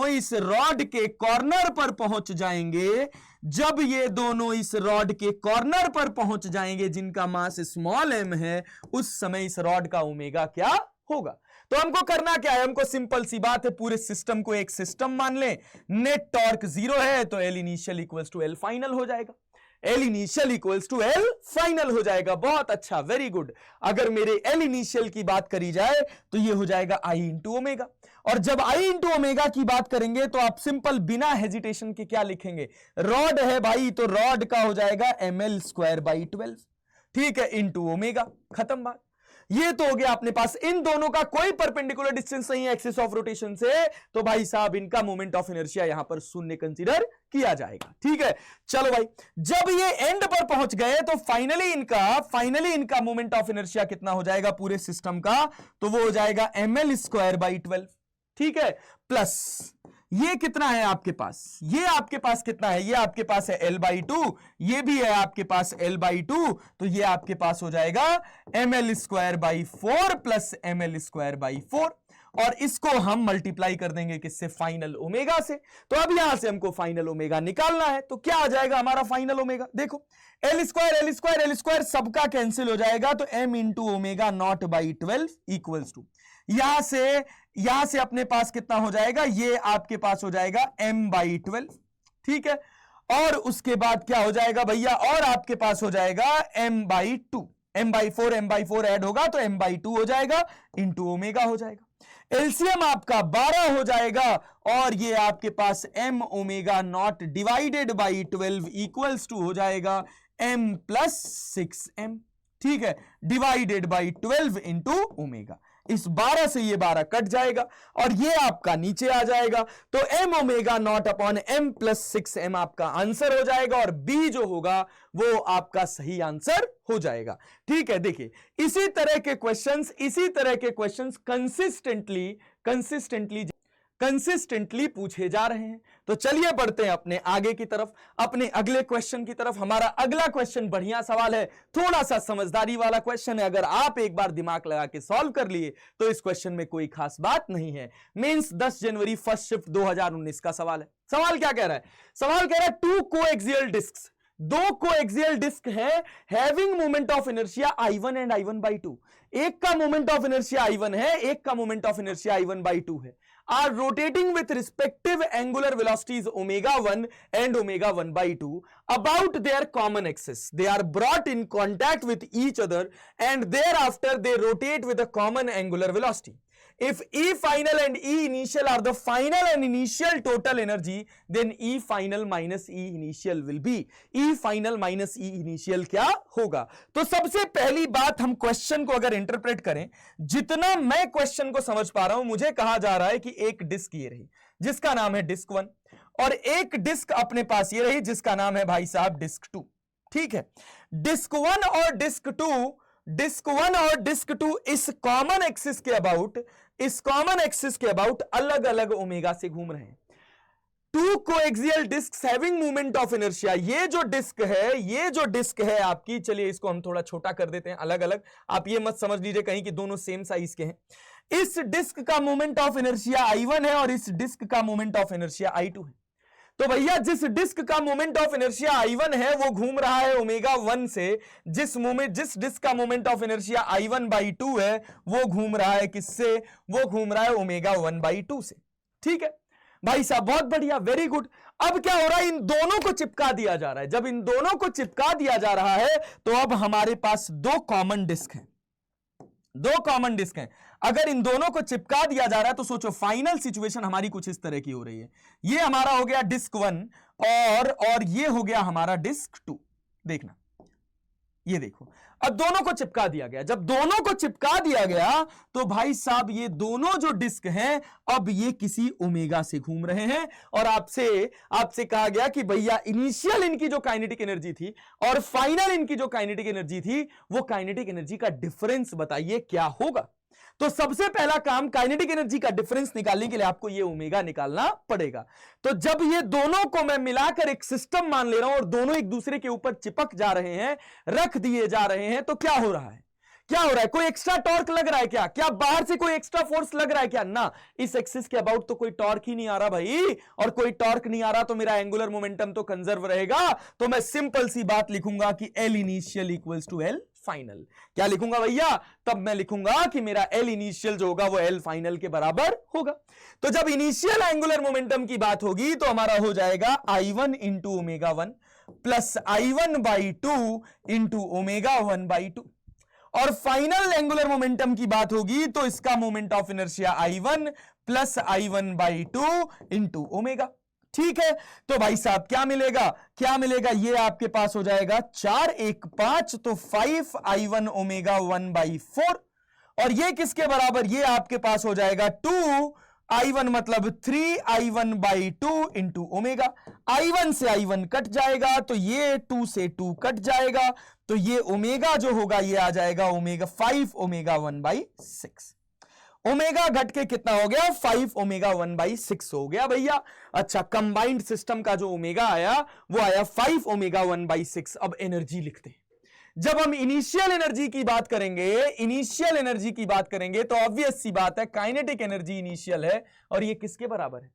इस रॉड के कॉर्नर पर पहुंच जाएंगे, जब ये दोनों इस रॉड के कॉर्नर पर पहुंच जाएंगे जिनका मास स्मॉल m है, उस समय इस रॉड का ओमेगा क्या होगा। तो हमको करना क्या है, हमको सिंपल सी बात है, पूरे सिस्टम को एक सिस्टम मान लें, नेट टॉर्क 0 है तो L initial equals to L final हो जाएगा, L initial equals to L final हो जाएगा। बहुत अच्छा, वेरी गुड। अगर मेरे L इनिशियल की बात करी जाए तो ये हो जाएगा I इंटू ओमेगा, और जब I इंटू ओमेगा की बात करेंगे तो आप सिंपल बिना हेजिटेशन के क्या लिखेंगे, रॉड है भाई तो रॉड का हो जाएगा ml स्क्वायर बाई 12, ठीक है, इंटू ओमेगा, खत्म बात। ये तो हो गया अपने पास, इन दोनों का कोई परपेंडिकुलर डिस्टेंस नहीं है एक्सिस ऑफ रोटेशन से, तो भाई साहब इनका मोमेंट ऑफ इनर्शिया यहां पर शून्य कंसीडर किया जाएगा। ठीक है, चलो भाई, जब ये एंड पर पहुंच गए तो फाइनली इनका मोमेंट ऑफ इनर्शिया कितना हो जाएगा पूरे सिस्टम का, तो वो हो जाएगा ml स्क्वायर बाई 12, ठीक है, प्लस ये कितना है आपके पास, ये आपके पास कितना है, ये आपके पास है L बाई 2, ये भी है आपके पास L बाई 2, तो ये आपके पास हो जाएगा ml square by 4 plus ml square by 4, और इसको हम मल्टीप्लाई कर देंगे किससे, फाइनल ओमेगा से। तो अब यहां से हमको फाइनल ओमेगा निकालना है, तो क्या आ जाएगा हमारा फाइनल ओमेगा, देखो L स्क्वायर सबका कैंसिल हो जाएगा, तो m into omega naught by 12 equals to, यहां से अपने पास कितना हो जाएगा, ये आपके पास हो जाएगा m बाई 12, ठीक है, और उसके बाद क्या हो जाएगा भैया, और आपके पास हो जाएगा m by 2, m by 4 add होगा तो m बाई 2 हो जाएगा, इंटू ओमेगा हो जाएगा, एलसीएम आपका 12 हो जाएगा, और ये आपके पास m omega naught divided by 12 equals to हो जाएगा m प्लस 6m, ठीक है, डिवाइडेड बाई 12 इंटू ओमेगा, इस 12 से ये 12 कट जाएगा और ये आपका नीचे आ जाएगा, तो m omega not upon m plus 6m आपका आंसर हो जाएगा, और b जो होगा वो आपका सही आंसर हो जाएगा। ठीक है, देखिए इसी तरह के क्वेश्चंस कंसिस्टेंटली पूछे जा रहे हैं। तो चलिए बढ़ते हैं अपने आगे की तरफ, अपने अगले क्वेश्चन की तरफ। हमारा अगला क्वेश्चन बढ़िया सवाल है, थोड़ा सा समझदारी वाला क्वेश्चन है, अगर आप एक बार दिमाग लगा के सॉल्व कर लिए तो इस क्वेश्चन में कोई खास बात नहीं है। मेंस 10 जनवरी फर्स्ट शिफ्ट 2019 का सवाल है। सवाल क्या कह रहा है, सवाल कह रहा है टू कोएक्सियल डिस्क्स, दो कोएक्सियल डिस्क है having moment of inertia I1 and I1 by 2, एक का मोमेंट ऑफ इनर्शिया I1 है, एक का moment of inertia I1 by 2 है, are rotating with respective angular velocities omega 1 and omega 1 by 2 about their common axis. They are brought in contact with each other and thereafter they rotate with a common angular velocity. If E final and E initial are the final and initial total energy, then E final minus E initial will be. E final minus E initial क्या होगा? तो सबसे पहली बात, हम question को अगर interpret करें, जितना मैं क्वेश्चन को समझ पा रहा हूं, मुझे कहा जा रहा है कि एक डिस्क ये रही जिसका नाम है डिस्क 1, और एक डिस्क अपने पास ये रही जिसका नाम है भाई साहब डिस्क 2। ठीक है, डिस्क 1 और डिस्क 2 इस कॉमन एक्सिस के अबाउट अलग अलग ओमेगा से घूम रहे हैं। Two coaxial discs having moment of inertia, ये जो डिस्क है आपकी, चलिए इसको हम थोड़ा छोटा कर देते हैं, अलग अलग, आप ये मत समझ लीजिए कहीं कि दोनों सेम साइज के हैं। इस डिस्क का मोमेंट ऑफ इनर्शिया I1 है और इस डिस्क का मोमेंट ऑफ इनर्शिया I2 है। तो भैया जिस डिस्क का मोमेंट ऑफ इनर्शिया I1 है वो घूम रहा है ओमेगा 1 से, जिस डिस्क का moment of inertia I1 by 2 है वो घूम रहा है किससे, वो घूम रहा है ओमेगा 1 बाई 2 से। ठीक है भाई साहब, बहुत बढ़िया, वेरी गुड। अब क्या हो रहा है, इन दोनों को चिपका दिया जा रहा है। जब इन दोनों को चिपका दिया जा रहा है तो अब हमारे पास दो कॉमन डिस्क हैं। अगर इन दोनों को चिपका दिया जा रहा है तो सोचो फाइनल सिचुएशन हमारी कुछ इस तरह की हो रही है। ये हमारा हो गया डिस्क 1 और ये हो गया हमारा डिस्क 2। देखना, ये देखो, अब दोनों को चिपका दिया गया। जब दोनों को चिपका दिया गया तो भाई साहब ये दोनों जो डिस्क हैं अब ये किसी ओमेगा से घूम रहे हैं, और आपसे कहा गया कि भैया इनिशियल इनकी जो काइनेटिक एनर्जी थी और फाइनल इनकी जो काइनेटिक एनर्जी थी वो काइनेटिक एनर्जी का डिफरेंस बताइए क्या होगा। तो सबसे पहला काम काइनेटिक एनर्जी का डिफरेंस निकालने के लिए आपको ये ओमेगा निकालना पड़ेगा। तो जब ये दोनों को मैं मिलाकर एक सिस्टम मान ले रहा हूं और दोनों एक दूसरे के ऊपर चिपक जा रहे हैं, रख दिए जा रहे हैं, तो क्या हो रहा है? क्या हो रहा है? कोई एक्स्ट्रा टॉर्क लग रहा है क्या? क्या बाहर से कोई एक्स्ट्रा फोर्स लग रहा है क्या? ना, इस एक्सिस के अबाउट तो कोई टॉर्क ही नहीं आ रहा भाई, और कोई टॉर्क नहीं आ रहा तो मेरा एंगुलर मोमेंटम तो कंजर्व रहेगा। तो मैं सिंपल सी बात लिखूंगा कि L initial equals to L final. क्या लिखूंगा भैया? तब मैं लिखूंगा कि मेरा L इनिशियल जो होगा वो L फाइनल के बराबर होगा। तो जब इनिशियल एंगुलर मोमेंटम की बात होगी तो हमारा हो जाएगा I1 into omega 1 plus I1/2 into omega 1/2, और फाइनल एंगुलर मोमेंटम की बात होगी तो इसका moment of inertia I1 plus I1/2 into omega. ठीक है, तो भाई साहब क्या मिलेगा? क्या मिलेगा? ये आपके पास हो जाएगा 4 1 5, तो 5I1 ओमेगा 1/4, और ये किसके बराबर? ये आपके पास हो जाएगा 2I1 मतलब 3I1/2 इंटू ओमेगा। I1 से I1 कट जाएगा तो ये 2 से 2 कट जाएगा, तो ये ओमेगा जो होगा ये आ जाएगा ओमेगा 5 ओमेगा 1/6। ओमेगा घट के कितना हो गया? 5 ओमेगा 1/6 हो गया भैया। अच्छा, कंबाइंड सिस्टम का जो ओमेगा आया वो आया 5 ओमेगा 1/6। अब एनर्जी लिखते हैं। जब हम इनिशियल एनर्जी की बात करेंगे तो ऑब्वियस सी बात है काइनेटिक एनर्जी इनिशियल है, और ये किसके बराबर है?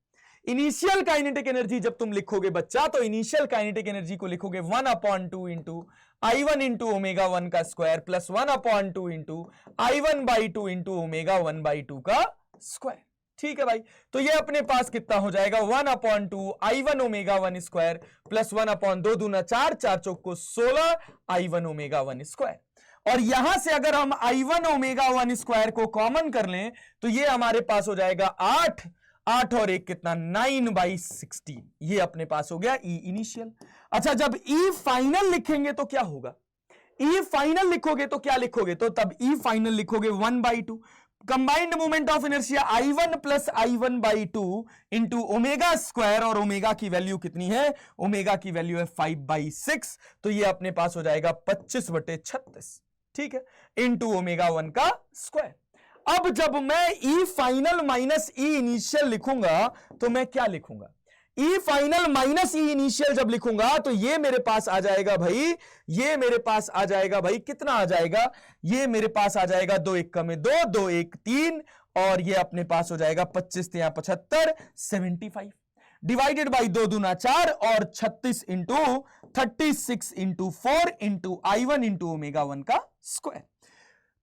इनिशियल काइनेटिक एनर्जी जब तुम लिखोगे बच्चा तो इनिशियल काइनेटिक एनर्जी को लिखोगे 1/2 इंटू I1 इंटू ओमेगा 1 का square plus 1/2 into I1/2 into omega 1/2 का स्क्वायर। ठीक है भाई, तो ये अपने पास कितना हो जाएगा? 1/2 I1 ओमेगा 1 स्क्वायर प्लस 1/2 दूना 4, 4 चौक को 16 I1 ओमेगा 1 स्क्वायर। और यहां से अगर हम I1 ओमेगा 1 स्क्वायर को कॉमन कर लें तो ये हमारे पास हो जाएगा 8 और 1 कितना? 9/16। ये अपने पास हो गया E इनिशियल। अच्छा, जब E फाइनल लिखेंगे तो क्या होगा? E फाइनल लिखोगे तो क्या लिखोगे? तो तब E फाइनल लिखोगे 1/2 combined moment of inertia I1 plus I1/2 into omega square, और ओमेगा की वैल्यू कितनी है? ओमेगा की वैल्यू है 5/6, तो ये अपने पास हो जाएगा 25/36। ठीक है, इंटू ओमेगा 1 का स्क्वायर। अब जब मैं E final minus E initial लिखूंगा तो मैं क्या लिखूंगा? E final minus E initial जब लिखूंगा तो ये मेरे पास आ जाएगा भाई, ये मेरे पास आ जाएगा भाई, कितना आ जाएगा? ये मेरे पास आ जाएगा 2 1 का में 2, 2 1 3, और ये अपने पास हो जाएगा 25 या 75 75 डिवाइडेड बाई 2 दूना 4 और 36 into 36 into 4 into I1 into omega 1 का स्क्वायर।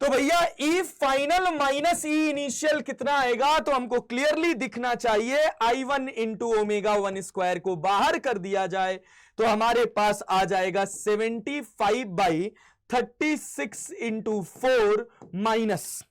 तो भैया E final minus E initial कितना आएगा? तो हमको क्लियरली दिखना चाहिए I1 इंटू ओमेगा 1 स्क्वायर को बाहर कर दिया जाए तो हमारे पास आ जाएगा 75/36 into 4 minus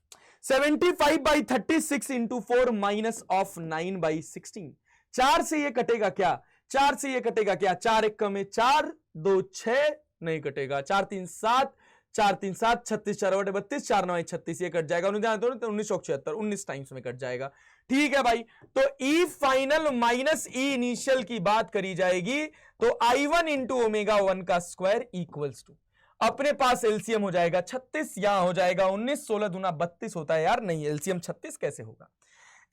75/36 into 4 minus of 9/16। 4 से ये कटेगा क्या? 4 से ये कटेगा क्या? 4 1 में 4, 2 6 नहीं कटेगा, 4 3 7, 4 3 7, 36 4 32, 4 9 36, ये कट जाएगा 1976, 19 टाइम्स में कट जाएगा। ठीक है भाई, तो E final minus E initial की बात करी जाएगी तो I1 इंटू ओमेगा 1 का स्क्वायर इक्वल्स टू अपने पास एलसीएम हो जाएगा 36, यहां हो जाएगा 19, 16 दूना 32 होता है यार। नहीं, एलसीएम 36 कैसे होगा?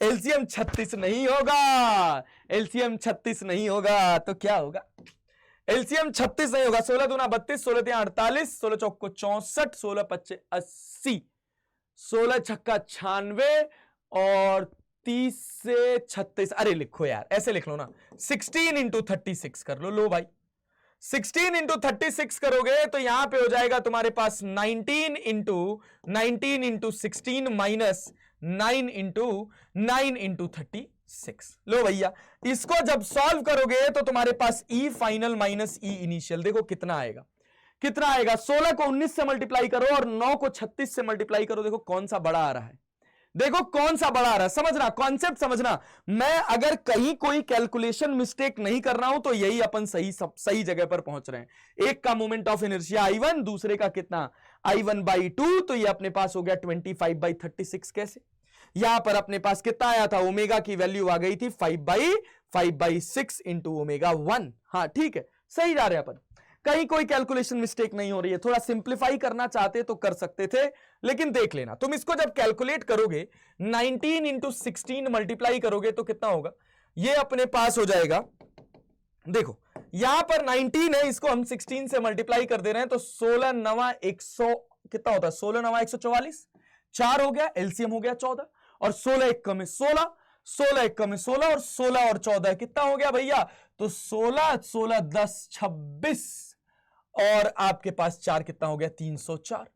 एलसीएम 36 नहीं होगा, एलसीएम 36 नहीं होगा, तो क्या होगा? एलसीएम 36 नहीं होगा। 16 दूना 32, 16 3 48, 16 चौक को 64, 16 25 80, 16 छक्का 96 और 30 से 36। अरे लिखो यार, ऐसे लिख लो ना, 16 इंटू 36 कर लो। लो भाई 16 इंटू 36 करोगे तो यहां पे हो जाएगा तुम्हारे पास 19 इंटू 16 माइनस 9 इंटू 36। लो भैया, इसको जब सॉल्व करोगे तो तुम्हारे पास E final minus E initial देखो कितना आएगा, कितना आएगा? 16 को 19 से मल्टीप्लाई करो और 9 को 36 से मल्टीप्लाई करो, देखो कौन सा बड़ा आ रहा है? देखो कौन सा बड़ा आ रहा है, समझना, कॉन्सेप्ट समझना। मैं अगर कहीं कोई कैलकुलेशन मिस्टेक नहीं कर रहा हूं तो यही अपन सही जगह पर पहुंच रहे हैं। एक का मोमेंट ऑफ इनर्शिया I1, दूसरे का कितना I1/2, तो ये अपने पास हो गया 25/36। कैसे? यहां पर अपने पास कितना आया था, ओमेगा की वैल्यू आ गई थी 5/6 इंटू ω1। हाँ ठीक है, सही जा रहे हैं अपन, कहीं कोई कैलकुलेशन मिस्टेक नहीं हो रही है। थोड़ा सिंप्लीफाई करना चाहते तो कर सकते थे, लेकिन देख लेना तुम इसको जब कैलकुलेट करोगे 19 इंटू 16 मल्टीप्लाई करोगे तो कितना होगा, ये अपने पास हो जाएगा। देखो यहां पर 19 है, इसको हम 16 से मल्टीप्लाई कर दे रहे हैं तो 16 9 100 कितना होता है, 16 9 144, 4 हो गया, एलसीएम हो गया 14, और 16 1 कम 16, 16 1 कम 16, और 16 और 14 कितना हो गया भैया, तो 16 16 10 26, और आपके पास 4 कितना हो गया, 304।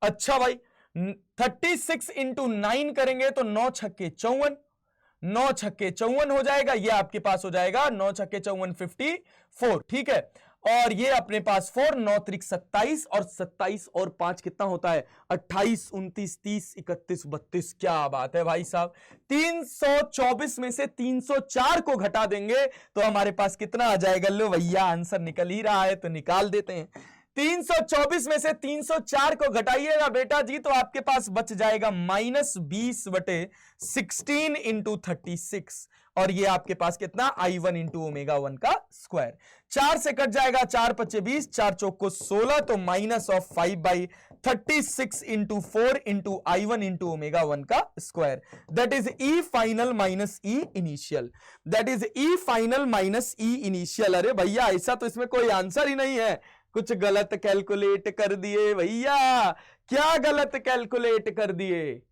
अच्छा भाई 36 इंटू 9 करेंगे तो 9 छक्के 54, 9 छक्के 54 हो जाएगा, ये आपके पास हो जाएगा 9 छक्के 54 54, ठीक है। और ये अपने पास 4 9 त्रिक 27, और 27 और 5 कितना होता है, 28 29 30 31 32। क्या बात है भाई साहब, 324 में से 304 को घटा देंगे तो हमारे पास कितना आ जाएगा, लो भैया आंसर निकल ही रहा है तो निकाल देते हैं। 324 में से 304 को घटाइएगा बेटा जी तो आपके पास बच जाएगा -20/16 इंटू 36, और ये आपके पास कितना I1 इंटू ω1 का स्क्वायर। 4 से कट जाएगा, 4 5 20, 4 चौक को 16, तो -5/36 इंटू 4 इंटू I1 इंटू ω1 का square. That is E final minus E initial, that is E final minus E initial. अरे भैया ऐसा तो इसमें कोई आंसर ही नहीं है, कुछ गलत कैलकुलेट कर दिए भैया, क्या गलत कैलकुलेट कर दिए।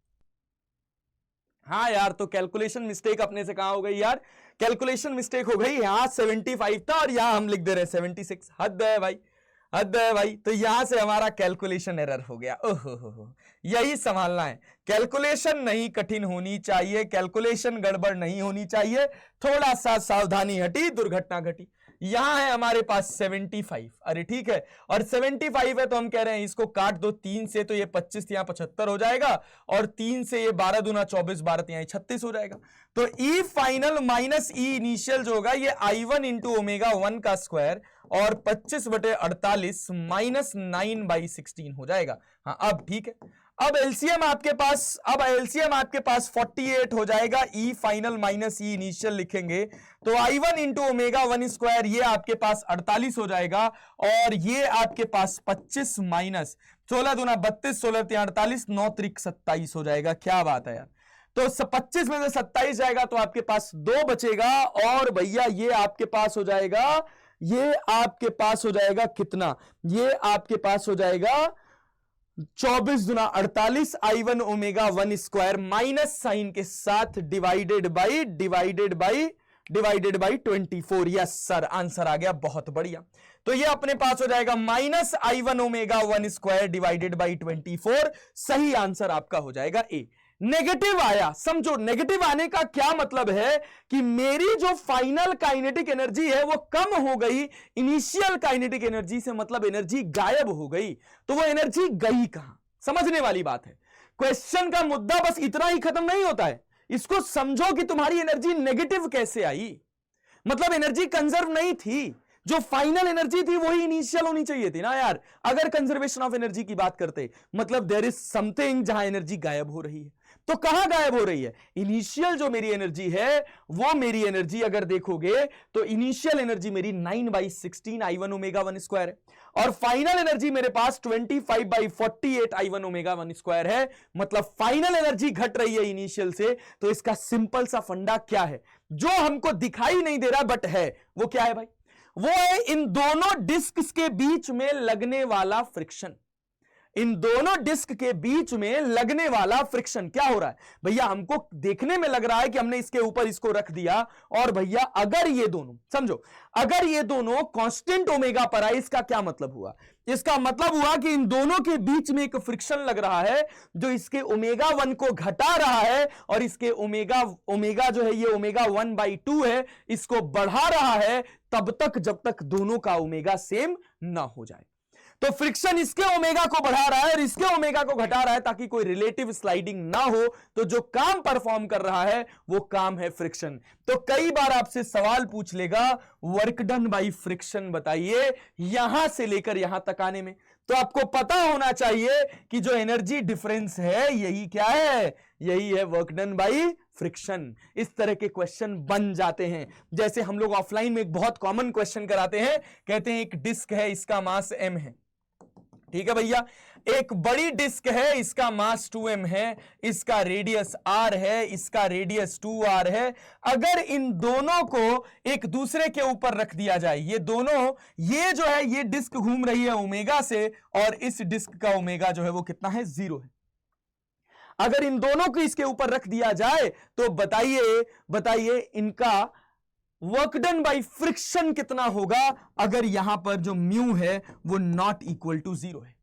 हाँ यार, तो कैलकुलेशन मिस्टेक अपने से कहां हो गई यार, कैलकुलेशन मिस्टेक हो गई, यहां 75 था और यहां हम लिख दे रहे 76। हद है भाई, हद है भाई। तो यहां से हमारा कैलकुलेशन एरर हो गया। ओहो, यही संभालना है, कैलकुलेशन नहीं कठिन होनी चाहिए, कैलकुलेशन गड़बड़ नहीं होनी चाहिए, थोड़ा सा सावधानी हटी दुर्घटना घटी। यहां है हमारे पास 75, अरे ठीक है, और 75 है तो हम कह रहे हैं इसको काट दो 3 से, तो ये 25 यहां 75 हो जाएगा, और 3 से ये 12 दूना 24, 12 यहां 36 हो जाएगा। तो E final minus E initial जो होगा ये I1 इंटू ω1 का स्क्वायर, और 25/48 -9/16 हो जाएगा। हाँ अब ठीक है, अब एलसीएम आपके पास 48 हो जाएगा। E final minus E initial लिखेंगे तो I1 इंटू ω1 स्क्वायर, ये आपके पास 48 हो जाएगा, और ये आपके पास 25 माइनस 16 दूना 32, 16 48, 9 त्रिक 27 हो जाएगा। क्या बात है यार, तो 25 में से 27 जाएगा तो आपके पास 2 बचेगा, और भैया ये आपके पास हो जाएगा, ये आपके पास हो जाएगा कितना, ये आपके पास हो जाएगा 24 दूना 48, I1 ω1 स्क्वायर माइनस साइन के साथ divided by 24। Yes sir, answer आ गया, बहुत बढ़िया। तो ये अपने पास हो जाएगा -I1 ω1 स्क्वायर डिवाइडेड बाई 24। सही आंसर आपका हो जाएगा ए। नेगेटिव आया, समझो नेगेटिव आने का क्या मतलब है कि मेरी जो फाइनल काइनेटिक एनर्जी है वो कम हो गई इनिशियल काइनेटिक एनर्जी से, मतलब एनर्जी गायब हो गई। तो वो एनर्जी गई कहां, समझने वाली बात है। क्वेश्चन का मुद्दा बस इतना ही खत्म नहीं होता है, इसको समझो कि तुम्हारी एनर्जी नेगेटिव कैसे आई, मतलब एनर्जी कंजर्व नहीं थी, जो फाइनल एनर्जी थी वही इनिशियल होनी चाहिए थी ना यार। अगर कंजर्वेशन ऑफ एनर्जी की बात करते, मतलब देयर इज समथिंग जहां एनर्जी गायब हो रही है, तो कहां गायब हो रही है, इनिशियल जो मेरी एनर्जी है वो मेरी एनर्जी अगर देखोगे तो इनिशियल एनर्जी मेरी 9/16 I1 ω1 स्क्वायर है, और फाइनल एनर्जी मेरे पास 25/48 I1 ω1 स्क्वायर है, मतलब फाइनल एनर्जी घट रही है इनिशियल से। तो इसका सिंपल सा फंडा क्या है जो हमको दिखाई नहीं दे रहा बट है, वो क्या है भाई, वो है इन दोनों डिस्क्स के बीच में लगने वाला फ्रिक्शन। इन दोनों डिस्क के बीच में लगने वाला फ्रिक्शन क्या हो रहा है भैया, हमको देखने में लग रहा है कि हमने इसके ऊपर इसको रख दिया, और भैया अगर ये दोनों, समझो अगर ये दोनों कांस्टेंट ओमेगा पर आए, इसका क्या मतलब हुआ, इसका मतलब हुआ कि इन दोनों के बीच में एक फ्रिक्शन लग रहा है जो इसके ω1 को घटा रहा है, और इसके ओमेगा जो है ये ω1/2 है, इसको बढ़ा रहा है तब तक जब तक दोनों का ओमेगा सेम ना हो जाए। तो फ्रिक्शन इसके ओमेगा को बढ़ा रहा है और इसके ओमेगा को घटा रहा है ताकि कोई रिलेटिव स्लाइडिंग ना हो। तो जो काम परफॉर्म कर रहा है वो काम है फ्रिक्शन। तो कई बार आपसे सवाल पूछ लेगा वर्क डन बाय फ्रिक्शन बताइए यहां से लेकर यहां तक आने में। तो आपको पता होना चाहिए कि जो एनर्जी डिफरेंस है यही क्या है, यही है वर्क डन बाय फ्रिक्शन। इस तरह के क्वेश्चन बन जाते हैं। जैसे हम लोग ऑफलाइन में एक बहुत कॉमन क्वेश्चन कराते हैं, कहते हैं एक डिस्क है, इसका मास m है, ठीक है भैया, एक बड़ी डिस्क है, इसका मास 2m है, इसका रेडियस r है, इसका रेडियस 2r है। अगर इन दोनों को एक दूसरे के ऊपर रख दिया जाए, ये दोनों, ये जो है ये डिस्क घूम रही है ओमेगा से और इस डिस्क का ओमेगा जो है वो कितना है, 0 है। अगर इन दोनों को इसके ऊपर रख दिया जाए तो बताइए इनका वर्क डन बाय फ्रिक्शन कितना होगा अगर यहां पर जो म्यू है वो नॉट इक्वल टू 0 है।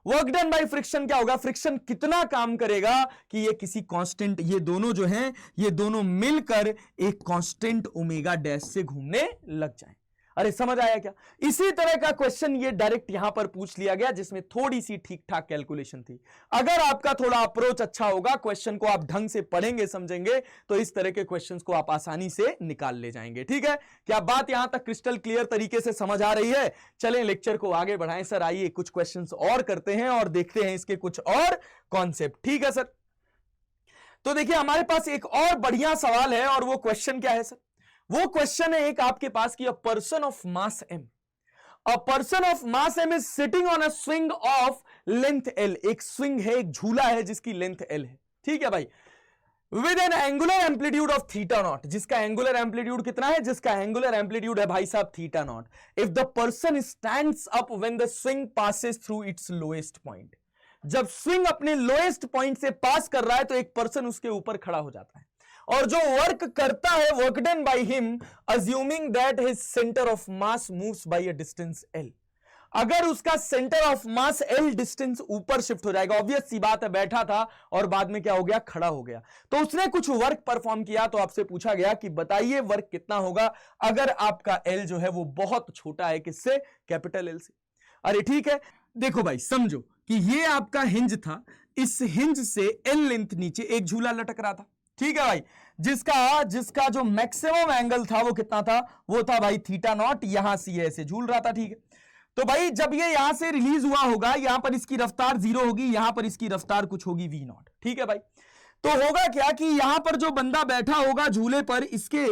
वर्क डन बाय फ्रिक्शन क्या होगा, फ्रिक्शन कितना काम करेगा कि ये किसी कांस्टेंट, ये दोनों जो हैं ये दोनों मिलकर एक कांस्टेंट ओमेगा डैश से घूमने लग जाए। अरे समझ आया क्या? इसी तरह का क्वेश्चन ये डायरेक्ट यहां पर पूछ लिया गया जिसमें थोड़ी सी ठीक ठाक कैलकुलेशन थी। अगर आपका थोड़ा अप्रोच अच्छा होगा, क्वेश्चन को आप ढंग से पढ़ेंगे समझेंगे, तो इस तरह के क्वेश्चंस को आप आसानी से निकाल ले जाएंगे। ठीक है, क्या बात यहां तक क्रिस्टल क्लियर तरीके से समझ आ रही है? चलें लेक्चर को आगे बढ़ाएं सर, आइए कुछ क्वेश्चंस और करते हैं और देखते हैं इसके कुछ और कॉन्सेप्ट। ठीक है सर, तो देखिए हमारे पास एक और बढ़िया सवाल है और वो क्वेश्चन क्या है सर? वो क्वेश्चन है एक आपके पास कि a person of mass m, a person of mass m is sitting on a swing of length l। एक स्विंग है, एक झूला है जिसकी लेंथ l है। ठीक है भाई, with N angular amplitude of theta naught, जिसका एंगुलर एम्पलीट्यूड कितना है? जिसका एंगुलर एम्पलीट्यूड है भाई साहब theta naught. If the person stands up when the swing passes through it's lowest point, जब स्विंग अपने लोएस्ट पॉइंट से पास कर रहा है तो एक पर्सन उसके ऊपर खड़ा हो जाता है और जो वर्क करता है work done by him assuming that his centre of mass moves bye a distance l। अगर उसका centre of mass l distance ऊपर शिफ्ट हो जाएगा, ऑब्वियस सी बात है, बैठा था और बाद में क्या हो गया, खड़ा हो गया, तो उसने कुछ वर्क परफॉर्म किया। तो आपसे पूछा गया कि बताइए वर्क कितना होगा अगर आपका l जो है वो बहुत छोटा है, किससे? कैपिटल L से। अरे ठीक है, देखो भाई समझो कि ये आपका हिंज था, इस हिंज से l लेंथ नीचे एक झूला लटक रहा था। ठीक है भाई, जिसका जो मैक्सिमम एंगल था वो कितना था? वो था भाई थीटा नॉट, यहां से ऐसे झूल रहा था। ठीक है, तो भाई जब ये यहां से रिलीज हुआ होगा, यहां पर इसकी रफ्तार 0 होगी, यहां पर इसकी रफ्तार कुछ होगी v नॉट। ठीक है भाई, तो होगा क्या कि यहां पर जो बंदा बैठा होगा झूले पर, इसके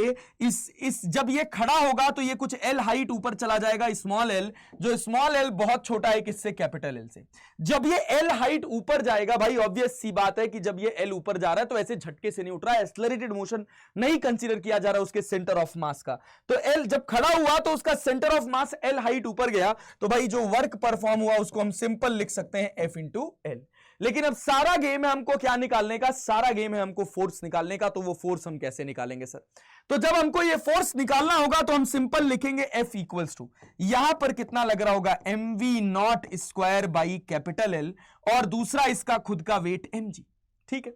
इस जब ये खड़ा होगा तो ये कुछ l हाइट ऊपर चला जाएगा, स्मॉल l, जो स्मॉल l बहुत छोटा है किससे? कैपिटल L से। जब ये l हाइट ऊपर जाएगा भाई, ऑब्वियस सी बात है कि जब ये l ऊपर जा रहा है तो ऐसे झटके से नहीं उठ रहा है, एक्सेलरेटेड मोशन नहीं कंसीडर किया जा रहा उसके सेंटर ऑफ मास का। तो l जब खड़ा हुआ तो उसका centre of mass l height ऊपर गया, तो भाई जो वर्क परफॉर्म हुआ उसको हम सिंपल लिख सकते हैं F इंटू L। लेकिन अब सारा गेम है हमको क्या निकालने का? सारा गेम है हमको फोर्स निकालने का। तो वो फोर्स हम कैसे निकालेंगे सर? तो जब हमको ये फोर्स निकालना होगा तो हम सिंपल लिखेंगे F इक्वल्स टू, यहां पर कितना लग रहा होगा? mv not square by capital L और दूसरा इसका खुद का वेट mg। ठीक है,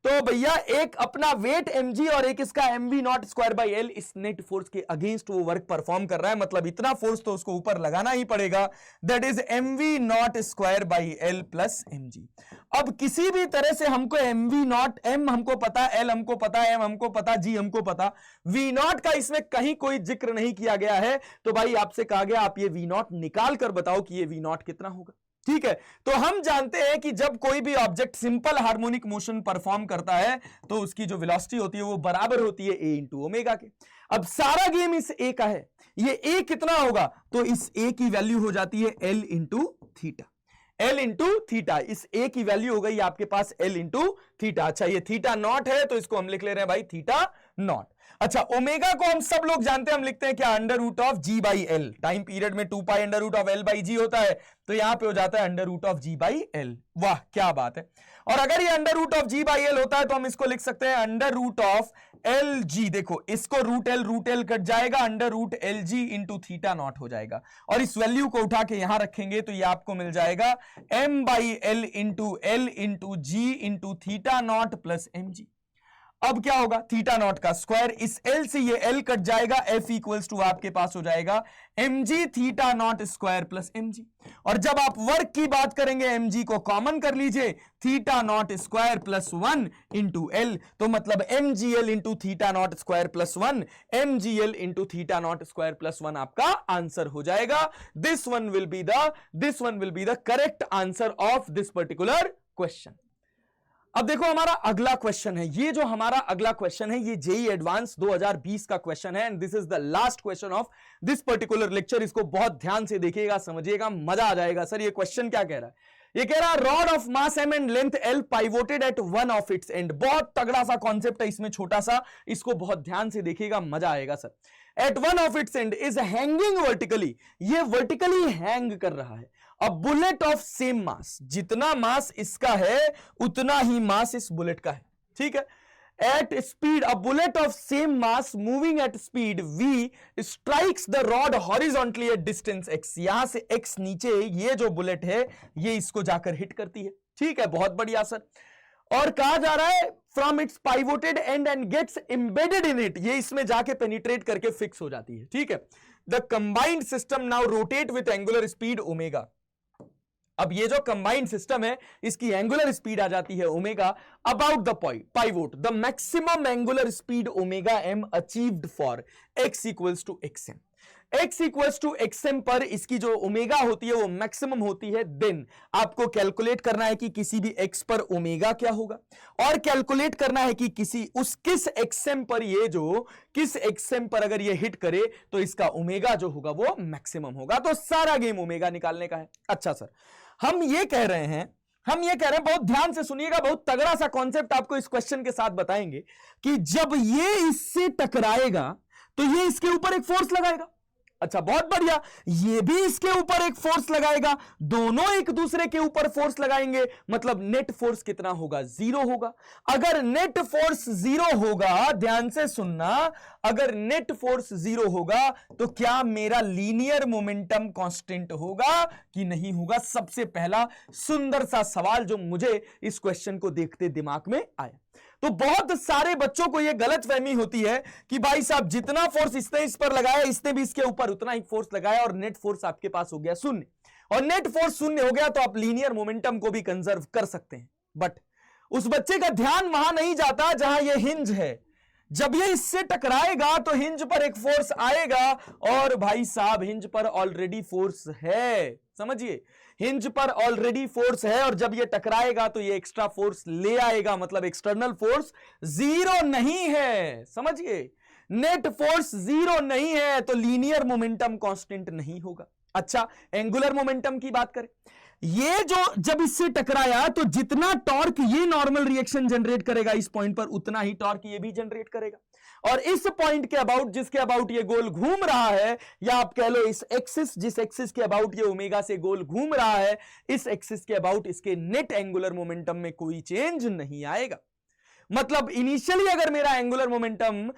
तो भैया एक अपना वेट mg और एक इसका mv not square by l, इस नेट फोर्स के अगेंस्ट वो वर्क परफॉर्म कर रहा है, मतलब इतना फोर्स तो उसको ऊपर लगाना ही पड़ेगा, that is mv not square by l plus mg। अब किसी भी तरह से हमको mv नॉट, m हमको पता, l हमको पता, m हमको पता, g हमको पता, v नॉट का इसमें कहीं कोई जिक्र नहीं किया गया है। तो भाई आपसे कहा गया आप ये v नॉट निकाल कर बताओ कि ये v नॉट कितना होगा। ठीक है, तो हम जानते हैं कि जब कोई भी object simple harmonic motion perform करता है तो उसकी जो वेलोसिटी होती है वो बराबर होती है a इंटू ओमेगा के। अब सारा गेम इस a का है, ये a कितना होगा? तो इस a की वैल्यू हो जाती है l into theta, L into theta. इस a की वैल्यू हो गई आपके पास L इंटू थीटा। अच्छा ये थीटा नॉट है तो इसको हम लिख ले रहे हैं भाई थीटा नॉट। अच्छा ओमेगा को हम सब लोग जानते हैं, हम लिखते हैं क्या? Under root of G by L. Time period में 2 pi under root of L by G होता है, तो यहां पे हो जाता है under root of G by L. वाह क्या बात है। और अगर ये under root of G by L होता है तो हम इसको लिख सकते हैं under root of L G. देखो इसको रूट एल कट जाएगा, under root L G into theta not हो जाएगा और इस वैल्यू को उठा के यहां रखेंगे तो ये आपको मिल जाएगा M by L into G into theta naught plus M G. अब क्या होगा, थीटा नॉट का स्क्वायर, इस एल से ये एल कट जाएगा, एफ इक्वल्स टू आपके पास हो जाएगा mg theta naught square plus mg। और जब आप वर्क की बात करेंगे mg को कॉमन कर लीजिए, theta naught square plus 1 into L, तो मतलब mgl into theta naught square plus 1, mgl into theta naught square plus 1 आपका आंसर हो जाएगा। This one will be the correct answer of this particular question. अब देखो हमारा अगला क्वेश्चन है, ये जो हमारा अगला क्वेश्चन है ये जेईई एडवांस 2020 का क्वेश्चन है and this is the last question of this particular lecture. इसको बहुत ध्यान से देखिएगा, समझिएगा, मजा आ जाएगा। सर ये क्वेश्चन क्या कह रहा है, ये कह रहा है rod of mass m and length l pivoted at one of its end. बहुत तगड़ा सा कॉन्सेप्ट है इसमें, छोटा सा, इसको बहुत ध्यान से देखिएगा, मजा आएगा sir. At one of its end is hanging vertically, ये वर्टिकली हैंग कर रहा है। A bullet of same mass, जितना मास इसका है उतना ही मास इस बुलेट का है, ठीक है। At speed, a bullet of same mass moving at speed v strikes the rod horizontally at distance x। यहां से x नीचे ये जो बुलेट है ये इसको जाकर हिट करती है, ठीक है, बहुत बढ़िया सर। और कहा जा रहा है from its pivoted end and gets embedded in it, ये इसमें जाके पेनिट्रेट करके फिक्स हो जाती है, ठीक है। The combined system now rotate with angular speed omega. अब ये जो कंबाइंड सिस्टम है इसकी एंगुलर स्पीड आ जाती है omega about the pivot. The maximum angular speed omega M achieved for x equals to xm। x equals to xm पर इसकी जो ओमेगा होती है वो मैक्सिमम होती है। देन आपको कैलकुलेट करना है कि किसी भी x पर ओमेगा क्या होगा और कैलकुलेट करना है कि किस xm पर ये जो किस xm पर अगर ये हिट करे तो इसका ओमेगा जो होगा वो मैक्सिमम होगा। तो सारा गेम ओमेगा निकालने का है। अच्छा सर, हम ये कह रहे हैं, बहुत ध्यान से सुनिएगा, बहुत तगड़ा सा कॉन्सेप्ट आपको इस क्वेश्चन के साथ बताएंगे कि जब ये इससे टकराएगा तो ये इसके ऊपर एक फोर्स लगाएगा। अच्छा बहुत बढ़िया, ये भी इसके ऊपर एक फोर्स लगाएगा, दोनों एक दूसरे के ऊपर फोर्स लगाएंगे, मतलब नेट फोर्स कितना होगा, 0 होगा। अगर नेट फोर्स 0 होगा, ध्यान से सुनना, अगर नेट फोर्स 0 होगा तो क्या मेरा लीनियर मोमेंटम कांस्टेंट होगा कि नहीं होगा? सबसे पहला सुंदर सा सवाल जो मुझे इस क्वेश्चन को देखते दिमाग में आया। तो बहुत सारे बच्चों को यह गलतफहमी होती है कि भाई साहब जितना फोर्स इसने इस पर लगाया, इसने भी इसके ऊपर उतना ही फोर्स लगाया और नेट फोर्स आपके पास हो गया 0। और नेट फोर्स 0 हो गया तो आप लीनियर मोमेंटम को भी कंजर्व कर सकते हैं। बट उस बच्चे का ध्यान वहां नहीं जाता जहां यह हिंज है। जब ये इससे टकराएगा तो हिंज पर एक फोर्स आएगा और भाई साहब हिंज पर ऑलरेडी फोर्स है, समझिए, हिंज पर ऑलरेडी फोर्स है और जब ये टकराएगा तो ये एक्स्ट्रा फोर्स ले आएगा, मतलब एक्सटर्नल फोर्स 0 नहीं है, समझिए, नेट फोर्स 0 नहीं है तो लीनियर मोमेंटम कांस्टेंट नहीं होगा। अच्छा, एंगुलर मोमेंटम की बात करें, ये जो जब इससे टकराया तो जितना टॉर्क ये नॉर्मल रिएक्शन जनरेट करेगा इस पॉइंट पर, उतना ही टॉर्क ये भी जनरेट करेगा। और इस पॉइंट के अबाउट, जिसके अबाउट ये गोल घूम रहा है, या आप कह लो इस एक्सिस, जिस एक्सिस के अबाउट ये ओमेगा से गोल घूम रहा है, इस एक्सिस के अबाउट इसके नेट एंगुलर मोमेंटम में कोई चेंज नहीं आएगा। मतलब इनिशियली अगर मेरा angular momentum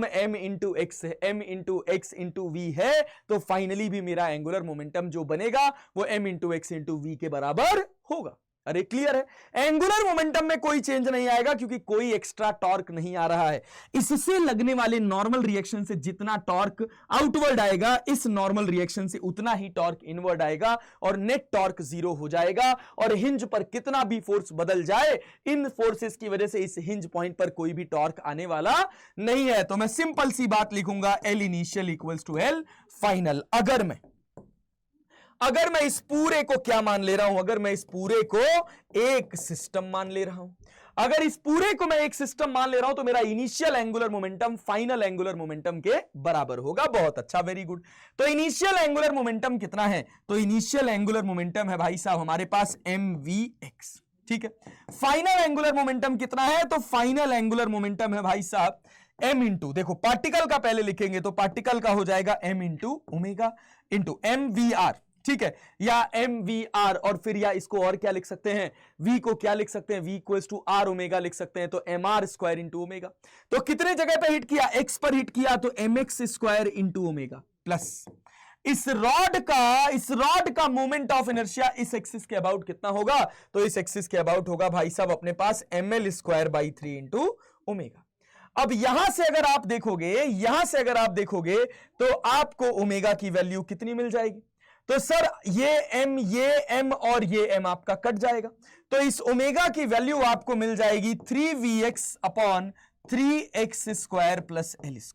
m into X है, m into X into V है, तो फाइनली भी मेरा एंगुलर मोमेंटम जो बनेगा वो m into X into V के बराबर होगा। अरे क्लियर है, एंगुलर मोमेंटम में कोई चेंज नहीं आएगा क्योंकि कोई एक्स्ट्रा टॉर्क नहीं आ रहा है। इससे लगने वाले नॉर्मल रिएक्शन से जितना टॉर्क आउटवर्ड आएगा, इस नॉर्मल रिएक्शन से उतना ही टॉर्क इनवर्ड आएगा और नेट टॉर्क 0 हो जाएगा। और हिंज पर कितना भी फोर्स बदल जाए, इन फोर्सेस की वजह से इस हिंज पॉइंट पर कोई भी टॉर्क आने वाला नहीं है। तो मैं सिंपल सी बात लिखूंगा, L initial equals to L final. अगर मैं इस पूरे को क्या मान ले रहा हूं, अगर मैं इस पूरे को एक सिस्टम मान ले रहा हूं, अगर इस पूरे को मैं एक सिस्टम मान ले रहा हूं तो मेरा initial angular momentum final angular momentum के बराबर होगा। बहुत अच्छा, वेरी गुड। तो इनिशियल एंगुलर मोमेंटम कितना है? तो इनिशियल एंगुलर मोमेंटम है भाई साहब हमारे पास mvx, ठीक है। फाइनल एंगुलर मोमेंटम कितना है? तो फाइनल एंगुलर मोमेंटम है भाई साहब m इंटू, देखो पार्टिकल का पहले लिखेंगे तो पार्टिकल का हो जाएगा m into omega into mvr, ठीक है, या mvr, और फिर या इसको और क्या लिख सकते हैं, v को क्या लिख सकते हैं, v equals to r omega लिख सकते हैं, तो mr स्क्वायर इंटू ओमेगा। तो कितने जगह पे हिट किया? x पर हिट किया तो mx square into omega plus इस रॉड का मोमेंट ऑफ इनर्शिया इस एक्सिस के अबाउट कितना होगा? तो इस एक्सिस के अबाउट होगा भाई साहब अपने पास ml² / 3 × ओमेगा। अब यहां से अगर आप देखोगे तो आपको ओमेगा की वैल्यू कितनी मिल जाएगी? तो सर ये m और ये m आपका कट जाएगा, तो इस ओमेगा की वैल्यू आपको मिल जाएगी 3vx/3x² + l²।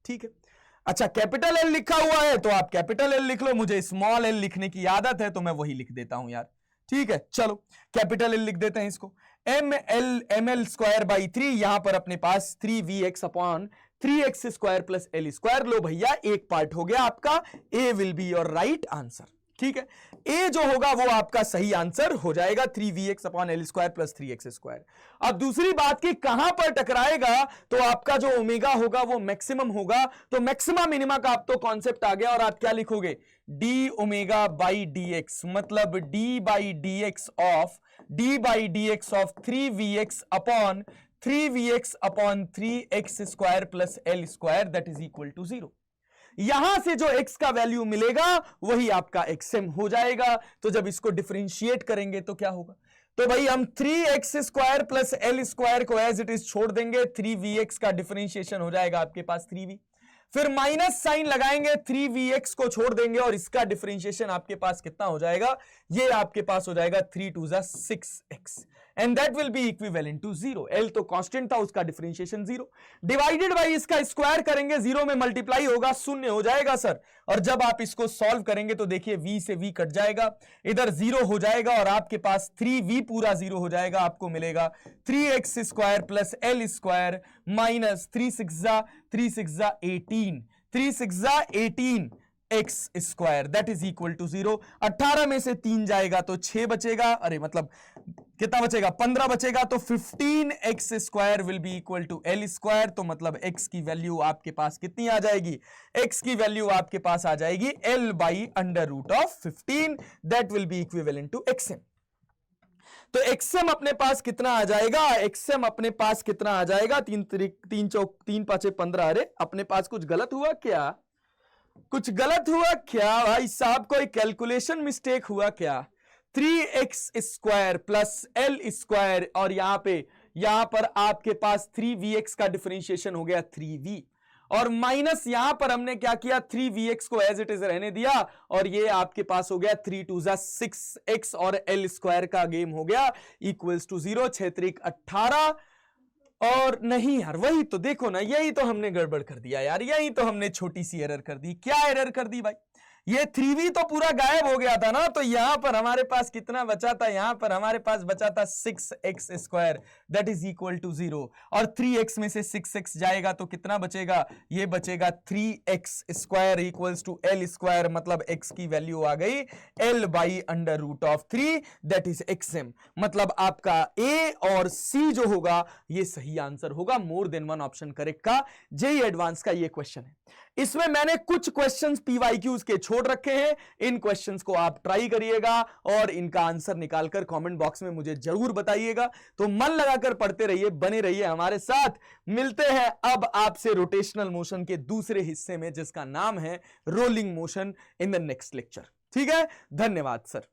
ठीक है, अच्छा कैपिटल L लिखा हुआ है तो आप कैपिटल L लिख लो, मुझे स्मॉल l लिखने की आदत है तो मैं वही लिख देता हूं यार। ठीक है, चलो कैपिटल L लिख देते हैं इसको, ml² / 3, यहां पर अपने पास 3vx/3x² + l²। लो भैया एक पार्ट हो गया आपका, A will be your right answer. ठीक है, ए जो होगा वो आपका सही आंसर हो जाएगा 3vx/l² + 3x²। अब दूसरी बात की कहां पर टकराएगा, तो आपका जो ओमेगा होगा वो मैक्सिमम होगा, तो मैक्सिमा मिनिमा का आप तो कॉन्सेप्ट आ गया और आप क्या लिखोगे d⍵/dx, मतलब d/dx of 3vx/3x² + l² that is equal to 0। यहां से जो x का वैल्यू मिलेगा वही आपका xm हो जाएगा। तो जब इसको डिफरेंशिएट करेंगे तो क्या होगा, तो भाई हम 3x² + l² को एज इट इज छोड़ देंगे, 3vx का डिफरेंशिएशन हो जाएगा आपके पास 3v, फिर माइनस साइन लगाएंगे, 3vx को छोड़ देंगे और इसका डिफरेंशिएशन आपके पास कितना हो जाएगा, ये आपके पास हो जाएगा 3 × 2 = 6x and that will be equivalent to 0। l तो कांस्टेंट था, उसका डिफरेंशिएशन 0 डिवाइडेड बाई इसका स्क्वायर करेंगे, 0 में मल्टीप्लाई होगा, शून्य हो जाएगा सर। और जब आप इसको सॉल्व करेंगे तो देखिए v से v कट जाएगा, इधर 0 हो जाएगा और आपके पास 3v पूरा 0 हो जाएगा, आपको मिलेगा 3x² + l² minus 3 6 18 3 6 18 x² that is equal to 0। 18 में से 3 जाएगा तो 6 बचेगा, अरे मतलब कितना बचेगा, 15 बचेगा, तो 15x² will be equal to l²। तो मतलब x की वैल्यू आपके पास कितनी आ जाएगी, x की वैल्यू आपके पास आ जाएगी l/√15 that will be equivalent to xm। तो xm अपने पास कितना आ जाएगा, xm अपने पास कितना आ जाएगा, 3 चौक 3 पांचे 15। अरे अपने पास कुछ गलत हुआ क्या, कुछ गलत हुआ क्या भाई साहब, कोई कैलकुलेशन मिस्टेक हुआ क्या? 3x² + l² और यहां पर आपके पास 3vx का डिफरेंशिएशन हो गया 3v और माइनस यहां पर हमने क्या किया, 3vx को एज इट इज रहने दिया और ये आपके पास हो गया 3 × 2 = 6x और l² का गेम हो गया इक्वल्स टू 0। 6 3 18 और नहीं यार, वही तो देखो ना, यही तो हमने गड़बड़ कर दिया यार, यही तो हमने छोटी सी एरर कर दी। क्या एरर कर दी भाई, ये 3v तो पूरा गायब हो गया था ना, तो यहां पर हमारे पास कितना बचा था, यहां पर हमारे पास बचा था 6x² that is equal to 0 और 3x में से 6x जाएगा तो कितना बचेगा, ये बचेगा 3x² इक्वल्स टू l², मतलब x की वैल्यू आ गई l/√3 दैट इज xm। मतलब आपका a और c जो होगा ये सही आंसर होगा, more than one option correct का जेईई एडवांस का ये क्वेश्चन है। इसमें मैंने कुछ क्वेश्चंस PYQs के छोड़ रखे हैं, इन क्वेश्चंस को आप ट्राई करिएगा और इनका आंसर निकालकर कमेंट बॉक्स में मुझे जरूर बताइएगा। तो मन लगाकर पढ़ते रहिए, बने रहिए हमारे साथ। मिलते हैं अब आपसे रोटेशनल मोशन के दूसरे हिस्से में जिसका नाम है rolling motion in the next lecture. ठीक है, धन्यवाद सर।